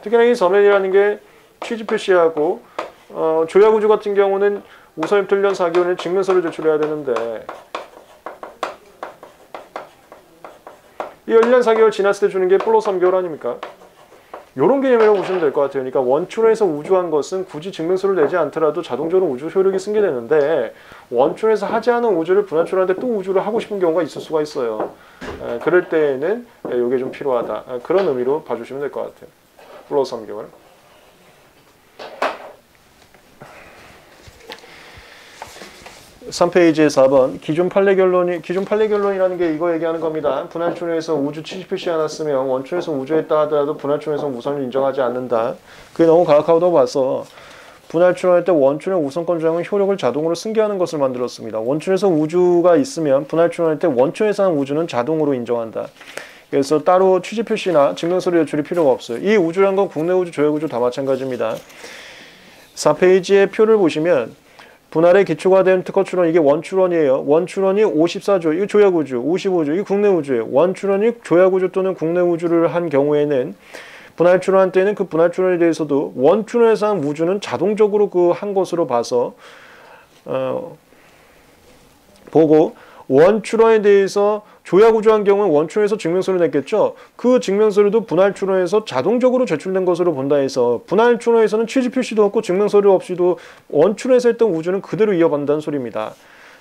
특히나 이 서면이라는 게 취지 표시하고 조약 우주 같은 경우는 우선입 1년 4개월에 증명서를 제출해야 되는데 이 1년 4개월 지났을 때 주는 게 플러스 3개월 아닙니까? 이런 개념이라고 보시면 될 것 같아요. 그러니까 원초에서 우주한 것은 굳이 증명서를 내지 않더라도 자동적으로 우주 효력이 승계되는데 원초에서 하지 않은 우주를 분할초라는데 또 우주를 하고 싶은 경우가 있을 수가 있어요. 그럴 때에는 이게 좀 필요하다. 그런 의미로 봐주시면 될 것 같아요. 플러스 3개월. 3페이지의 4번 기존 판례 결론이라는 게 이거 얘기하는 겁니다. 분할초에서 우주 취집표시 않았으면 원초에서 우주했다 하더라도 분할초에서 우선을 인정하지 않는다. 그게 너무 가혹하다고 봐서 분할초할 때 원초의 우선권 조항은 효력을 자동으로 승계하는 것을 만들었습니다. 원초에서 우주가 있으면 분할초할 때 원초에서 한 우주는 자동으로 인정한다. 그래서 따로 취집표시나 증명서류 제출이 필요가 없어요. 이 우주란 건 국내 우주, 조약 우주 다 마찬가지입니다. 4페이지의 표를 보시면 분할의 기초가 된 특허추론, 이게 원추론이에요. 원추론이 54조, 이거 조약우주, 55조, 이게 국내 우주예요. 원추론이 조약우주 또는 국내 우주를 한 경우에는 분할추론한 때는 그 분할추론에 대해서도 원추론에서 한 우주는 자동적으로 그 한 것으로 봐서 보고, 원추론에 대해서 조약우주한 경우는 원추론에서 증명서를 냈겠죠. 그 증명서류도 분할추론에서 자동적으로 제출된 것으로 본다 해서 분할추론에서는 취지표시도 없고 증명서류 없이도 원추론에서 했던 우주는 그대로 이어받는다는 소리입니다.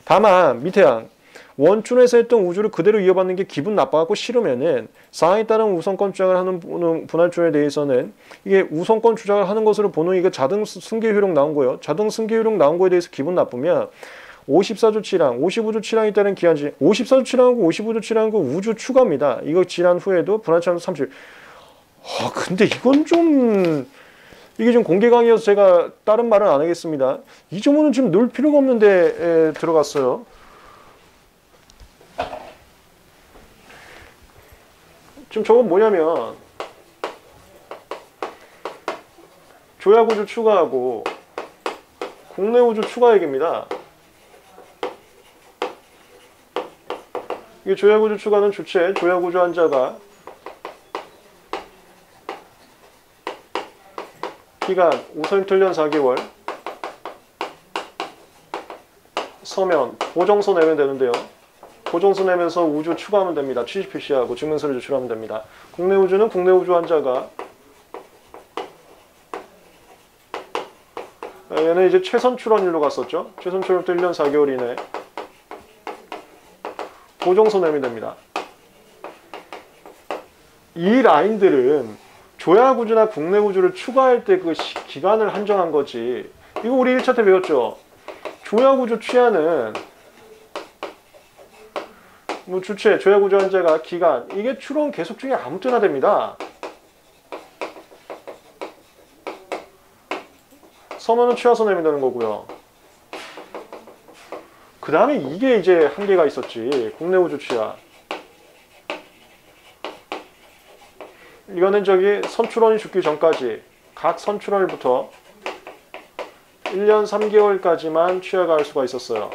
다만 밑에 항 원추론에서 했던 우주를 그대로 이어받는 게 기분 나빠갖고 싫으면은 사항에 따른 우선권 주장을 하는 분할추론에 대해서는 이게 우선권 주장을 하는 것으로 보는 이게 자동 승계 효력 나온 거예요. 자동 승계 효력 나온 거에 대해서 기분 나쁘면 54조 7항, 55조 7항에 따른 기한지 54조 7항하고 55조 7항은 우주 추가입니다. 이거 지난 후에도 분할차함수 30. 근데 이건 좀 이게 좀 공개 강의여서 제가 다른 말은 안 하겠습니다. 이 조문은 지금 넣을 필요가 없는데 들어갔어요. 지금 저건 뭐냐면 조약우주 추가하고 국내 우주 추가 얘기입니다. 이게 조약우주 추가는 주체, 조약우주 환자가 기간 우선입 1년 4개월 서면 보정서 내면 되는데요. 보정서 내면서 우주 추가하면 됩니다. 취지 표시하고 증명서를 제출하면 됩니다. 국내 우주는 국내 우주 환자가 얘는 이제 최선 출원일로 갔었죠. 최선 출원부터 1년 4개월 이내 보정서 내면 됩니다. 이 라인들은 조약우주나 국내 우주를 추가할 때 그 기간을 한정한 거지. 이거 우리 1차 때 배웠죠. 조약우주 취하는 뭐 주체, 조약우주 환자가 기간, 이게 추론 계속 중에 아무 때나 됩니다. 서면은 취하서 내면 되는 거고요. 그 다음에 이게 이제 한계가 있었지. 국내 우주 취하. 이거는 저기 선출원이 죽기 전까지 각 선출원일부터 1년 3개월까지만 취하가 할 수가 있었어요.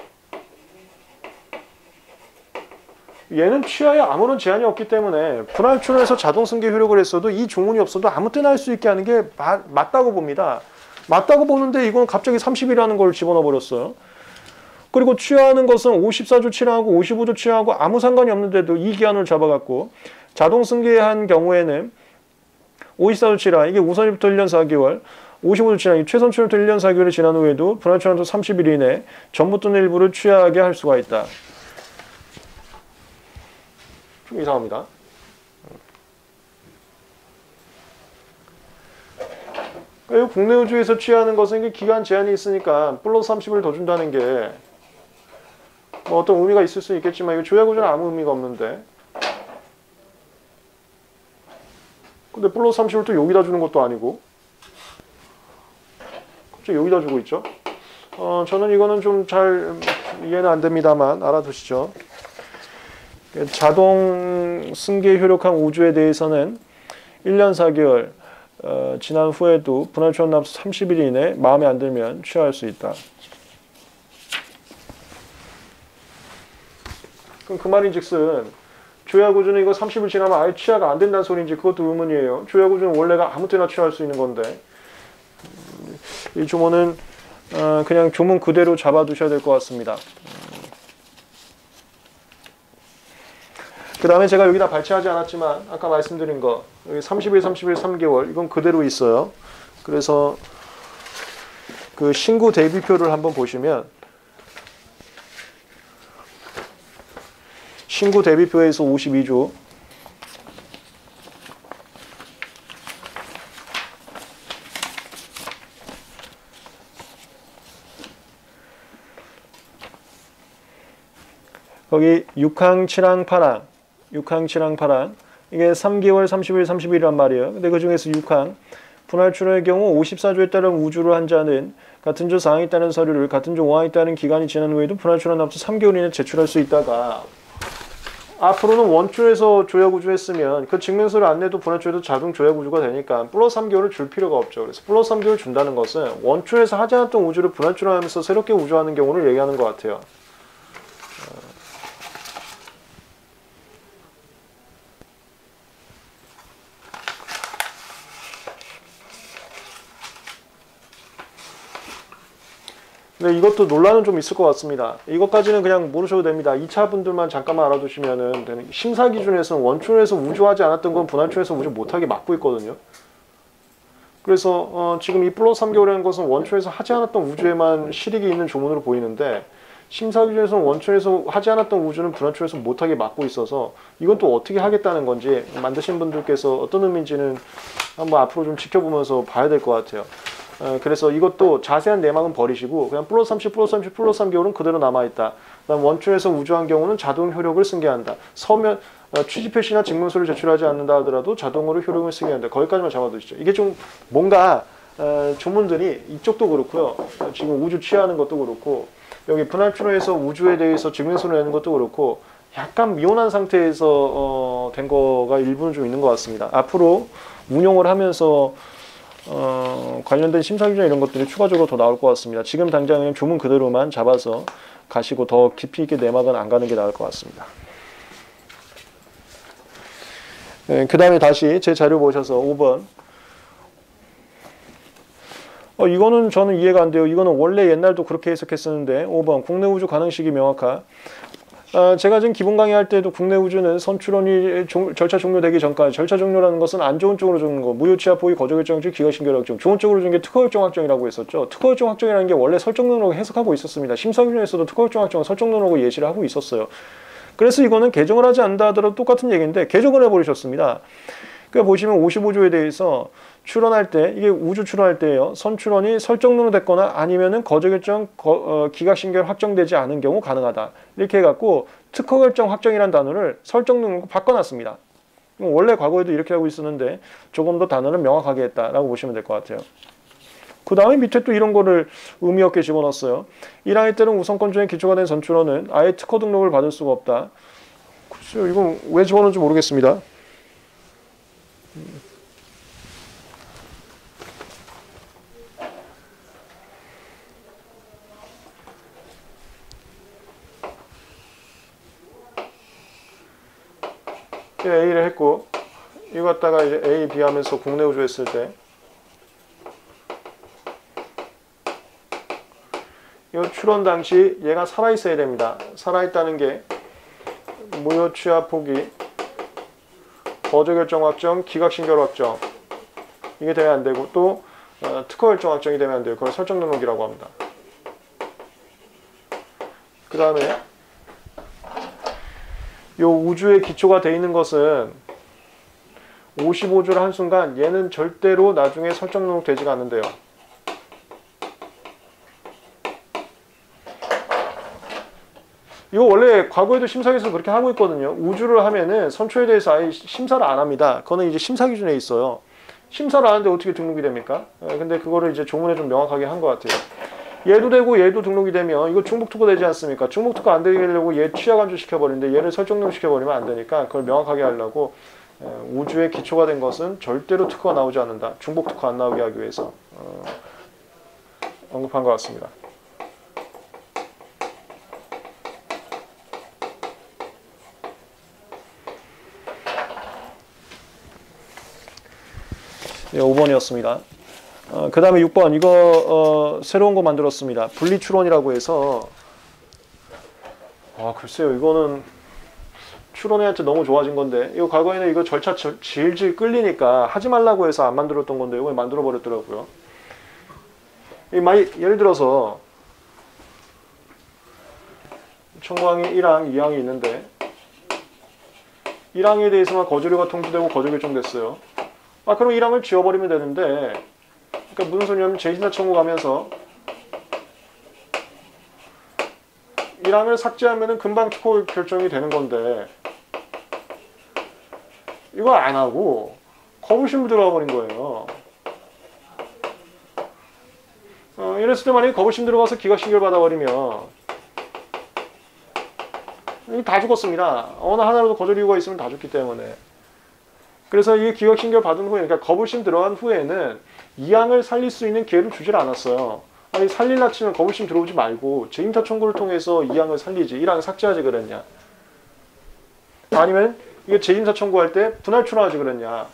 얘는 취하에 아무런 제한이 없기 때문에 분할출원에서 자동 승계 효력을 했어도 이 조문이 없어도 아무 때나 할 수 있게 하는 게 맞다고 봅니다. 맞다고 보는데 이건 갑자기 30이라는 걸 집어넣어 버렸어요. 그리고 취하하는 것은 54조 취하하고 55조 취하하고 아무 상관이 없는데도 이 기한을 잡아갖고 자동 승계한 경우에는 54조 취하, 이게 우선일부터 1년 4개월, 55조 취하, 최선 출원부터 1년 4개월이 지난 후에도 분할출원도 30일 이내 전부 또는 일부를 취하하게 할 수가 있다. 좀 이상합니다. 그러니까 국내 우주에서 취하하는 것은 기간 제한이 있으니까 플러스 30을 더 준다는 게 뭐 어떤 의미가 있을 수 있겠지만 이거 조약우주는 아무 의미가 없는데, 근데 플러스 30을 또 여기다 주는 것도 아니고 갑자기 여기다 주고 있죠. 저는 이거는 좀 잘 이해는 안 됩니다만 알아두시죠. 자동 승계 효력한 우주에 대해서는 1년 4개월 지난 후에도 분할출원 납수 30일 이내 마음에 안 들면 취하할 수 있다. 그럼 그 말인즉슨 조약우주는 이거 30일 지나면 아예 취하가 안 된다는 소리인지 그것도 의문이에요. 조약우주는 원래가 아무 때나 취할 수 있는 건데, 이 조문은 그냥 조문 그대로 잡아두셔야 될 것 같습니다. 그 다음에 제가 여기다 발췌하지 않았지만 아까 말씀드린 거 여기 30일, 30일, 3개월 이건 그대로 있어요. 그래서 그 신고 대비표를 한번 보시면 신고 대비표에서 52조 거기 6항, 7항, 8항 6항, 7항, 8항 이게 3개월, 30일, 30일이란 말이에요. 근데 그 중에서 6항 분할 출원의 경우 54조에 따른 우주를 한 자는 같은 조 사항에 따른 서류를 같은 조 5항에 따른 기간이 지난 후에도 분할 출원 앞서 3개월 이내 제출할 수 있다가 앞으로는 원초에서 조약우주했으면 그 증명서를 안 내도 분할초에도 자동 조약우주가 되니까 플러스 3개월을 줄 필요가 없죠. 그래서 플러스 3개월 준다는 것은 원초에서 하지 않았던 우주를 분할출원하면서 새롭게 우주하는 경우를 얘기하는 것 같아요. 근데 이것도 논란은 좀 있을 것 같습니다. 이것까지는 그냥 모르셔도 됩니다. 2차 분들만 잠깐만 알아두시면은 되는. 심사 기준에서는 원초에서 우주하지 않았던 건 분할초에서 우주 못하게 막고 있거든요. 그래서 지금 이 플러스 3개월이라는 것은 원초에서 하지 않았던 우주에만 실익이 있는 조문으로 보이는데 심사 기준에서는 원초에서 하지 않았던 우주는 분할초에서 못하게 막고 있어서 이건 또 어떻게 하겠다는 건지 만드신 분들께서 어떤 의미인지는 한번 앞으로 좀 지켜보면서 봐야 될 것 같아요. 그래서 이것도 자세한 내막은 버리시고 그냥 플러스 30, 플러스 30, 플러스 3개월은 그대로 남아있다. 그다음 원초에서 우주한 경우는 자동 효력을 승계한다. 서면 취지표시나 증명서를 제출하지 않는다 하더라도 자동으로 효력을 승계한다. 거기까지만 잡아두시죠. 이게 좀 뭔가 조문들이 이쪽도 그렇고요. 지금 우주 취하는 것도 그렇고 여기 분할출원에서 우주에 대해서 증명서를 내는 것도 그렇고 약간 미온한 상태에서 된 거가 일부는 좀 있는 것 같습니다. 앞으로 운용을 하면서 관련된 심사 기준 이런 것들이 추가적으로 더 나올 것 같습니다. 지금 당장은 조문 그대로만 잡아서 가시고 더 깊이 있게 내막은 안 가는 게 나을 것 같습니다. 그 다음에 다시 제 자료 보셔서 5번 이거는 저는 이해가 안 돼요. 이거는 원래 옛날도 그렇게 해석했었는데 5번 국내 우주 가능 시기 명확화. 제가 지금 기본 강의할 때도 국내 우주는 선출원이 절차 종료되기 전까지 절차 종료라는 것은 안 좋은 쪽으로 주는 거 무효 취하 포기 거저 결정직 기각신결 확정 좋은 쪽으로 주는 게 특허 결정 확정이라고 했었죠. 특허 결정 확정이라는 게 원래 설정 등록 해석하고 있었습니다. 심사 기준에서도 특허 결정 확정은 설정 등록을 예시를 하고 있었어요. 그래서 이거는 개정을 하지 않는다 하더라도 똑같은 얘기인데 개정을 해버리셨습니다. 그러니까 보시면 55조에 대해서 출원할 때 이게 우주 출원할 때예요. 선출원이 설정론으로 됐거나 아니면은 거저결정 기각신결 확정되지 않은 경우 가능하다. 이렇게 해갖고 특허결정 확정이라는 단어를 설정론으로 바꿔놨습니다. 원래 과거에도 이렇게 하고 있었는데 조금 더 단어를 명확하게 했다라고 보시면 될 것 같아요. 그 다음에 밑에 또 이런 거를 의미 없게 집어넣었어요. 1항에 따른 우선권조에 기초가 된 선출원은 아예 특허 등록을 받을 수가 없다. 글쎄요, 이건 왜 집어넣은지 모르겠습니다. A를 했고 이거 갖다가 이제 A, B 하면서 국내 우주 했을 때 이 출원 당시 얘가 살아있어야 됩니다. 살아있다는 게 무효 취하 포기, 거저 결정 확정, 기각신결 확정 이게 되면 안 되고 또 특허 결정 확정이 되면 안 돼요. 그걸 설정 등록이라고 합니다. 그 다음에 요 우주의 기초가 돼 있는 것은 55조를 한 순간 얘는 절대로 나중에 설정 등록 되지가 않는데요. 이거 원래 과거에도 심사기에서 그렇게 하고 있거든요. 우주를 하면은 선초에 대해서 아예 심사를 안 합니다. 그거는 이제 심사 기준에 있어요. 심사를 안 하는데 어떻게 등록이 됩니까? 근데 그거를 이제 조문에 좀 명확하게 한 것 같아요. 얘도 되고 얘도 등록이 되면 이거 중복특허 되지 않습니까? 중복특허 안 되게 하려고 얘 취하간주 시켜버리는데 얘를 설정등 시켜버리면 안 되니까 그걸 명확하게 하려고 우주의 기초가 된 것은 절대로 특허가 나오지 않는다. 중복특허 안 나오게 하기 위해서 언급한 것 같습니다. 네, 5번이었습니다. 그 다음에 6번 이거 새로운 거 만들었습니다. 분리출원이라고 해서 글쎄요 이거는 추론회한테 너무 좋아진 건데 이거 과거에는 이거 절차 질질 끌리니까 하지 말라고 해서 안 만들었던 건데 이걸 만들어 버렸더라고요. 예를 들어서 청구항이 1항, 2항이 있는데 1항에 대해서만 거절료가 통지되고 거절 결정됐어요. 그럼 1항을 지워버리면 되는데 그러니까 무슨 소리냐면 재심사 청구 가면서 1항을 삭제하면 금방 추후 결정이 되는 건데 이거 안 하고 거부심으로 들어가 버린 거예요. 이랬을 때 만약에 거부심 들어가서 기각신결 받아버리면 다 죽었습니다. 어느 하나라도 거절 이유가 있으면 다 죽기 때문에. 그래서 이 기각신결 받은 후에, 그러니까 거부심 들어간 후에는 2항을 살릴 수 있는 기회를 주질 않았어요. 아니 살릴라 치면 거부심 들어오지 말고 재임사 청구를 통해서 2항을 살리지 1항 삭제하지 그랬냐. 아니면 이거 재임사 청구할 때 분할 출원하지 그랬냐.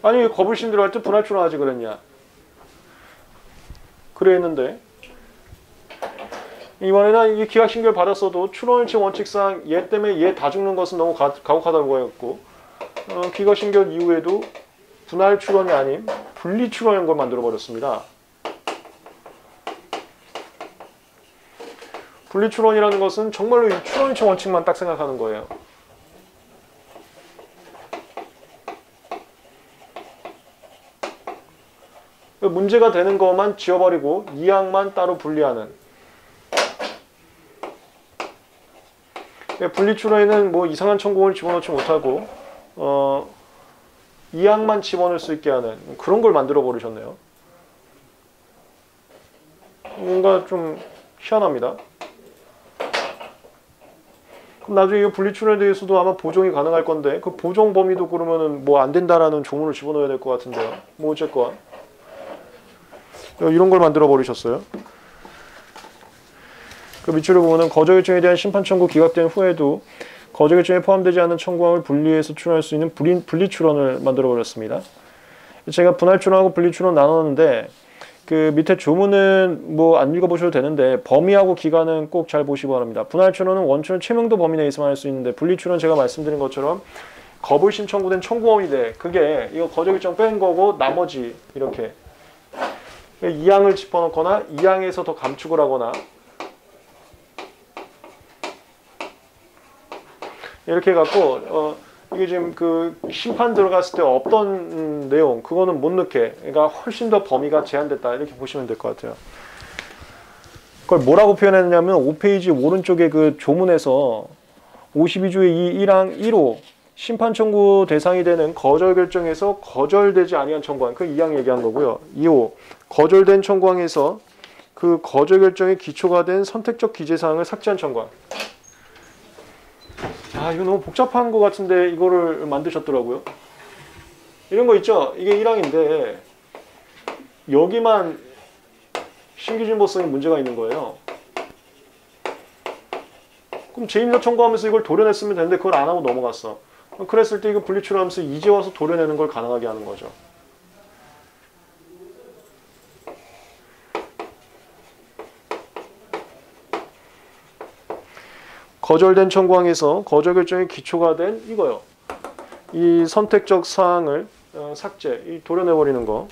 아니 거부심 들어갈 때 분할 출원하지 그랬냐. 그래 했는데 이번에는 이 기각신결 받았어도 출원일치 원칙상 얘 때문에 얘 다 죽는 것은 너무 가혹하다고 했고 기각신결 이후에도 분할 출원이 아닌 분리 출원인 걸 만들어 버렸습니다. 분리 출원이라는 것은 정말로 이 출원일치 원칙만 딱 생각하는 거예요. 문제가 되는 것만 지워버리고 2항만 따로 분리하는. 분리 출원에는 뭐 이상한 청구원을 집어넣지 못하고 2항만 집어넣을 수 있게 하는 그런 걸 만들어 버리셨네요. 뭔가 좀 희한합니다. 그럼 나중에 이 분리 출원에 대해서도 아마 보정이 가능할 건데 그 보정 범위도 그러면은 뭐 안 된다라는 조문을 집어넣어야 될 것 같은데요. 뭐 어쨌건 이런 걸 만들어 버리셨어요. 그 밑줄을 보면 거절 결정에 대한 심판 청구 기각된 후에도 거절 결정에 포함되지 않은 청구항을 분리해서 출원할 수 있는 분리 출원을 만들어 버렸습니다. 제가 분할 출원하고 분리 출원 나눴는데 그 밑에 조문은 뭐 안 읽어보셔도 되는데 범위하고 기간은 꼭 잘 보시기 바랍니다. 분할 출원은 원천 최명도 범위 내에서만 할 수 있는데 분리 출원 제가 말씀드린 것처럼 거부심 청구된 청구범위 내 그게 이거 거절 결정 뺀 거고 나머지 이렇게 2항을 집어넣거나 2항에서 더 감축을 하거나 이렇게 해갖고 이게 지금 그 심판 들어갔을 때 없던 내용 그거는 못 넣게 그러니까 훨씬 더 범위가 제한됐다 이렇게 보시면 될 것 같아요. 그걸 뭐라고 표현했냐면 5페이지 오른쪽에 그 조문에서 52조의 1항 1호 심판 청구 대상이 되는 거절 결정에서 거절되지 아니한 청구항 그 2항 얘기한 거고요. 2호 거절된 청구항에서 그 거절 결정의 기초가 된 선택적 기재사항을 삭제한 청구항. 이거 너무 복잡한 것 같은데 이거를 만드셨더라고요. 이런 거 있죠? 이게 1항인데 여기만 신규진보성에 문제가 있는 거예요. 그럼 재임사 청구하면서 이걸 도려냈으면 되는데 그걸 안 하고 넘어갔어. 그랬을 때 이거 분리출원하면서 이제 와서 도려내는 걸 가능하게 하는 거죠. 거절된 청구항에서 거절 결정의 기초가 된 이거요. 이 선택적 사항을 삭제, 도려내버리는 거.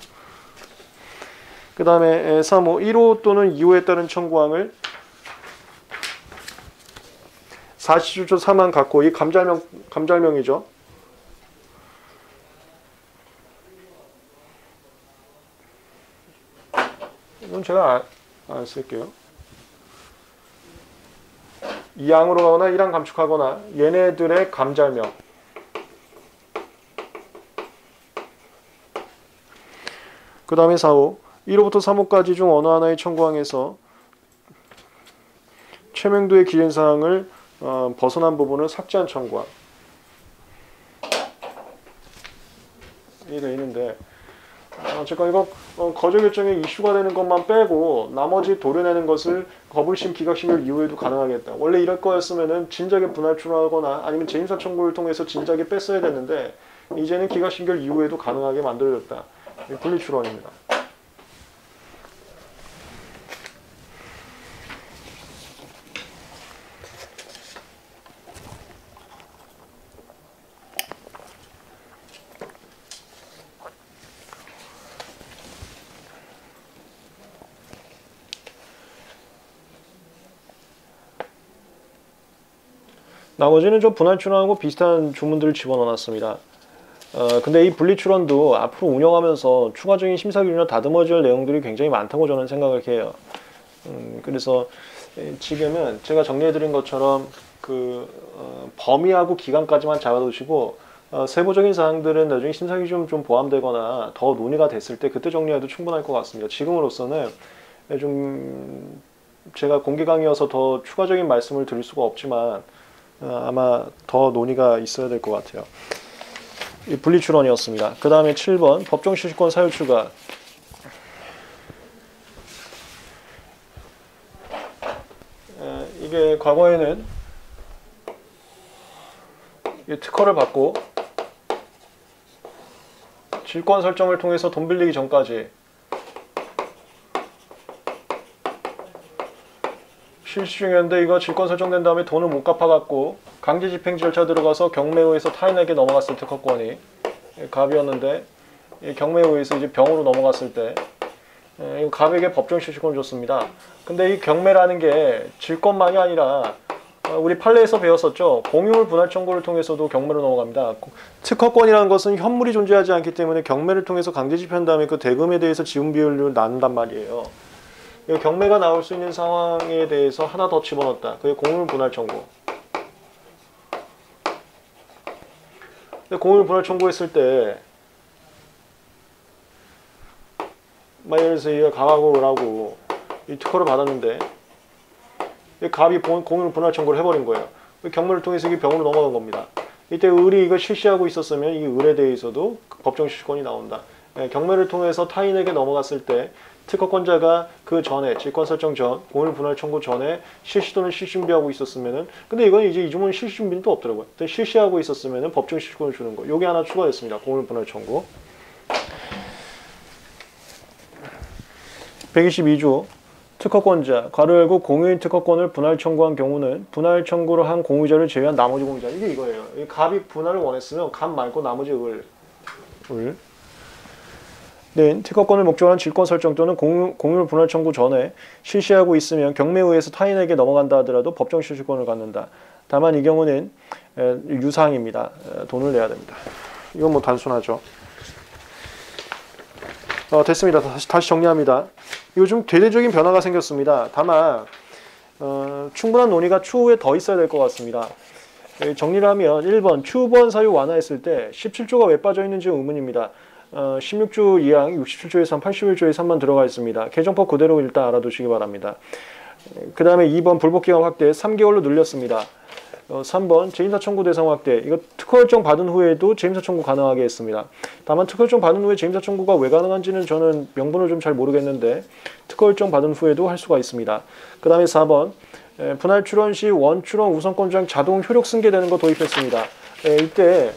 그 다음에 3호, 1호 또는 2호에 따른 청구항을 40조 3항 갖고 이 감잘명이죠. 이건 제가 안 쓸게요. 2항으로 가거나 1항 감축하거나 얘네들의 감잘명. 그 다음에 4호 1호부터 3호까지 중 어느 하나의 청구항에서 최명도의 기재사항을 벗어난 부분을 삭제한 청구항. 이게 있는데 어쨌건 이거 거절 결정에 이슈가 되는 것만 빼고 나머지 도려내는 것을 거부심 기각신결 이후에도 가능하겠다. 원래 이럴 거였으면은 진작에 분할 출원하거나 아니면 재임사 청구를 통해서 진작에 뺐어야 됐는데 이제는 기각신결 이후에도 가능하게 만들어졌다. 분리 출원입니다. 나머지는 좀 분할 출원하고 비슷한 주문들을 집어넣어놨습니다. 근데 이 분리 출원도 앞으로 운영하면서 추가적인 심사 기준이나 다듬어질 내용들이 굉장히 많다고 저는 생각을 해요. 그래서 지금은 제가 정리해드린 것처럼 범위하고 기간까지만 잡아두시고 세부적인 사항들은 나중에 심사 기준 좀 포함되거나 더 논의가 됐을 때 그때 정리해도 충분할 것 같습니다. 지금으로서는 좀 제가 공개 강의여서 더 추가적인 말씀을 드릴 수가 없지만 아마 더 논의가 있어야 될 것 같아요. 이 분리 출원이었습니다. 그 다음에 7번 법정 실시권 사유 추가. 이게 과거에는 특허를 받고 질권 설정을 통해서 돈 빌리기 전까지 실시 중이었는데 이거 질권 설정된 다음에 돈을 못 갚아갖고 강제 집행 절차 들어가서 경매에 의해서 타인에게 넘어갔을 특허권이 갑이었는데 경매에 의해서 이제 병으로 넘어갔을 때 갑에게 법정 실시권을 줬습니다. 근데 이 경매라는 게 질권만이 아니라 우리 판례에서 배웠었죠. 공유물 분할 청구를 통해서도 경매로 넘어갑니다. 특허권이라는 것은 현물이 존재하지 않기 때문에 경매를 통해서 강제 집행한 다음에 그 대금에 대해서 지분 비율을 나눈단 말이에요. 경매가 나올 수 있는 상황에 대해서 하나 더 집어넣었다. 그게 공유물 분할 청구. 근데 공유물 분할 청구했을 때 예를 들어서 얘가 갑하고 을하고 이 특허를 받았는데 갑이 공유물 분할 청구를 해버린 거예요. 경매를 통해서 이게 병으로 넘어간 겁니다. 이때 을이 이걸 실시하고 있었으면 이 을에 대해서도 법정 실시권이 나온다. 경매를 통해서 타인에게 넘어갔을 때 특허권자가 그 전에 질권 설정 전 공유물 분할 청구 전에 실시 또는 실시 준비하고 있었으면은 근데 이건 이제 이 주문 실시 준비는 또 없더라고요. 근데 실시하고 있었으면은 법정 실시권을 주는 거. 요게 하나 추가됐습니다. 공유물 분할 청구. 122조 특허권자, 괄호 열고 공유인 특허권을 분할 청구한 경우는 분할 청구를 한 공유자를 제외한 나머지 공유자. 이게 이거예요. 갑이 분할을 원했으면 갑 말고 나머지 을. 네, 특허권을 목적으로 한 질권 설정 또는 공유물 분할 청구 전에 실시하고 있으면 경매에 의해서 타인에게 넘어간다 하더라도 법정 실시권을 갖는다. 다만 이 경우는 유사항입니다. 돈을 내야 됩니다. 이건 뭐 단순하죠. 됐습니다. 다시 정리합니다. 이거 좀 대대적인 변화가 생겼습니다. 다만 충분한 논의가 추후에 더 있어야 될 것 같습니다. 정리를 하면 1번 추후보완 사유 완화했을 때 17조가 왜 빠져 있는지 의문입니다. 16조 2항 67조에 3, 81조에 3만 들어가 있습니다. 개정법 그대로 일단 알아두시기 바랍니다. 그 다음에 2번 불복기간 확대 3개월로 늘렸습니다. 3번 재임사 청구 대상 확대. 이거 특허 결정 받은 후에도 재임사 청구 가능하게 했습니다. 다만 특허 결정 받은 후에 재임사 청구가 왜 가능한지는 저는 명분을 좀 잘 모르겠는데 특허 결정 받은 후에도 할 수가 있습니다. 그 다음에 4번 분할 출원 시 원출원 우선권자랑 자동 효력 승계되는 거 도입했습니다. 이때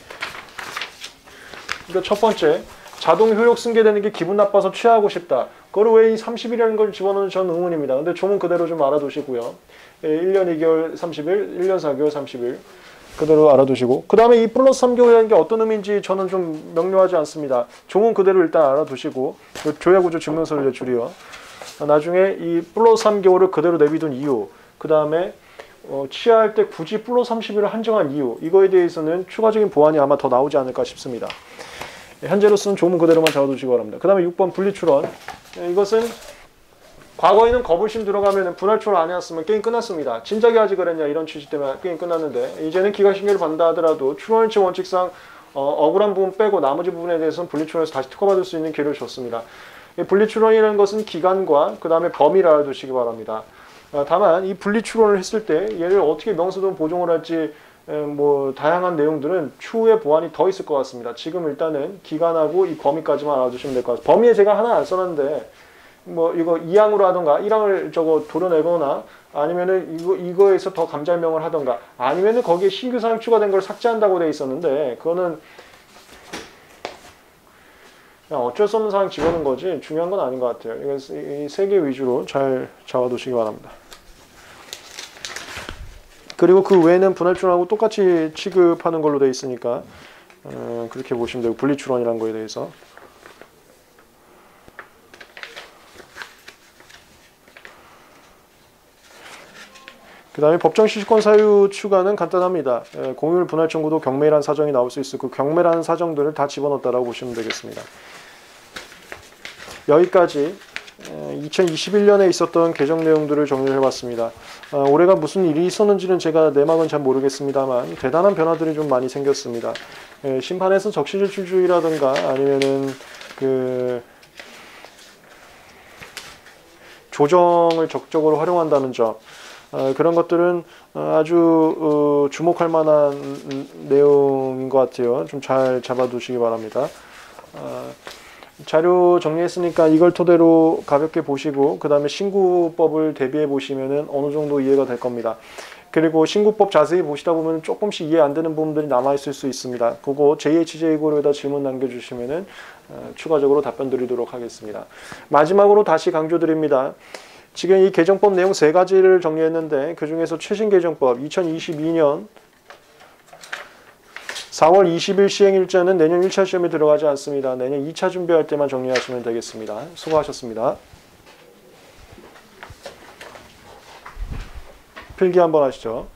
이거 첫 번째 자동 효력 승계되는 게 기분 나빠서 취하하고 싶다. 그걸 왜 이 30일이라는 걸 집어넣는 전 의문입니다. 근데 조문 그대로 좀 알아두시고요. 1년 2개월 30일, 1년 4개월 30일 그대로 알아두시고 그 다음에 이 플러스 3개월이라는 게 어떤 의미인지 저는 좀 명료하지 않습니다. 조문 그대로 일단 알아두시고 조약구조 증명서를 제출이요. 나중에 이 플러스 3개월을 그대로 내비둔 이유 그 다음에 취하할 때 굳이 플러스 30일을 한정한 이유 이거에 대해서는 추가적인 보완이 아마 더 나오지 않을까 싶습니다. 현재로서는 조문 그대로만 적어두시기 바랍니다. 그 다음에 6번 분리출원. 이것은 과거에는 거부심 들어가면 분할 출원 안 해왔으면 게임 끝났습니다. 진작에 하지 그랬냐 이런 취지 때문에 게임 끝났는데 이제는 기각신계를 받는다 하더라도 출원일치 원칙상 억울한 부분 빼고 나머지 부분에 대해서는 분리출원에서 다시 특허받을 수 있는 기회를 줬습니다. 분리출원이라는 것은 기간과 그 다음에 범위를 알아두시기 바랍니다. 다만 이 분리출원을 했을 때 얘를 어떻게 명수든 보종을 할지 뭐 다양한 내용들은 추후에 보완이 더 있을 것 같습니다. 지금 일단은 기간하고 이 범위까지만 알아두시면 될 것 같습니다. 범위에 제가 하나 안 써놨는데 뭐 이거 2항으로 하던가 1항을 저거 도려내거나 아니면은 이거에서 더 감잘명을 하던가 아니면은 거기에 신규 사항 추가된 걸 삭제한다고 돼 있었는데 그거는 그냥 어쩔 수 없는 사항 집어넣은 거지 중요한 건 아닌 것 같아요. 이거 이 3개 위주로 잘 잡아두시기 바랍니다. 그리고 그 외에는 분할출원하고 똑같이 취급하는 걸로 돼 있으니까 그렇게 보시면 되고 분리출원이라는 거에 대해서 그 다음에 법정 시시권 사유 추가는 간단합니다. 공휴일 분할 청구도 경매라는 사정이 나올 수 있을 그 경매라는 사정들을 다 집어넣었다라고 보시면 되겠습니다. 여기까지 2021년에 있었던 개정 내용들을 정리를 해봤습니다. 올해가 무슨 일이 있었는지는 제가 내막은 잘 모르겠습니다만 대단한 변화들이 좀 많이 생겼습니다. 심판에서 적시질주의라든가 아니면은 그 조정을 적극적으로 활용한다는 점, 그런 것들은 아주 주목할 만한 내용인 것 같아요. 좀 잘 잡아두시기 바랍니다. 자료 정리했으니까 이걸 토대로 가볍게 보시고 그 다음에 신구법을 대비해 보시면은 어느 정도 이해가 될 겁니다. 그리고 신구법 자세히 보시다 보면 조금씩 이해 안 되는 부분들이 남아 있을 수 있습니다. 그거 JHJ고로에다 질문 남겨주시면은 추가적으로 답변 드리도록 하겠습니다. 마지막으로 다시 강조드립니다. 지금 이 개정법 내용 3가지를 정리했는데 그 중에서 최신 개정법 2022년 4월 20일 시행일자는 내년 1차 시험에 들어가지 않습니다. 내년 2차 준비할 때만 정리하시면 되겠습니다. 수고하셨습니다. 필기 한번 하시죠.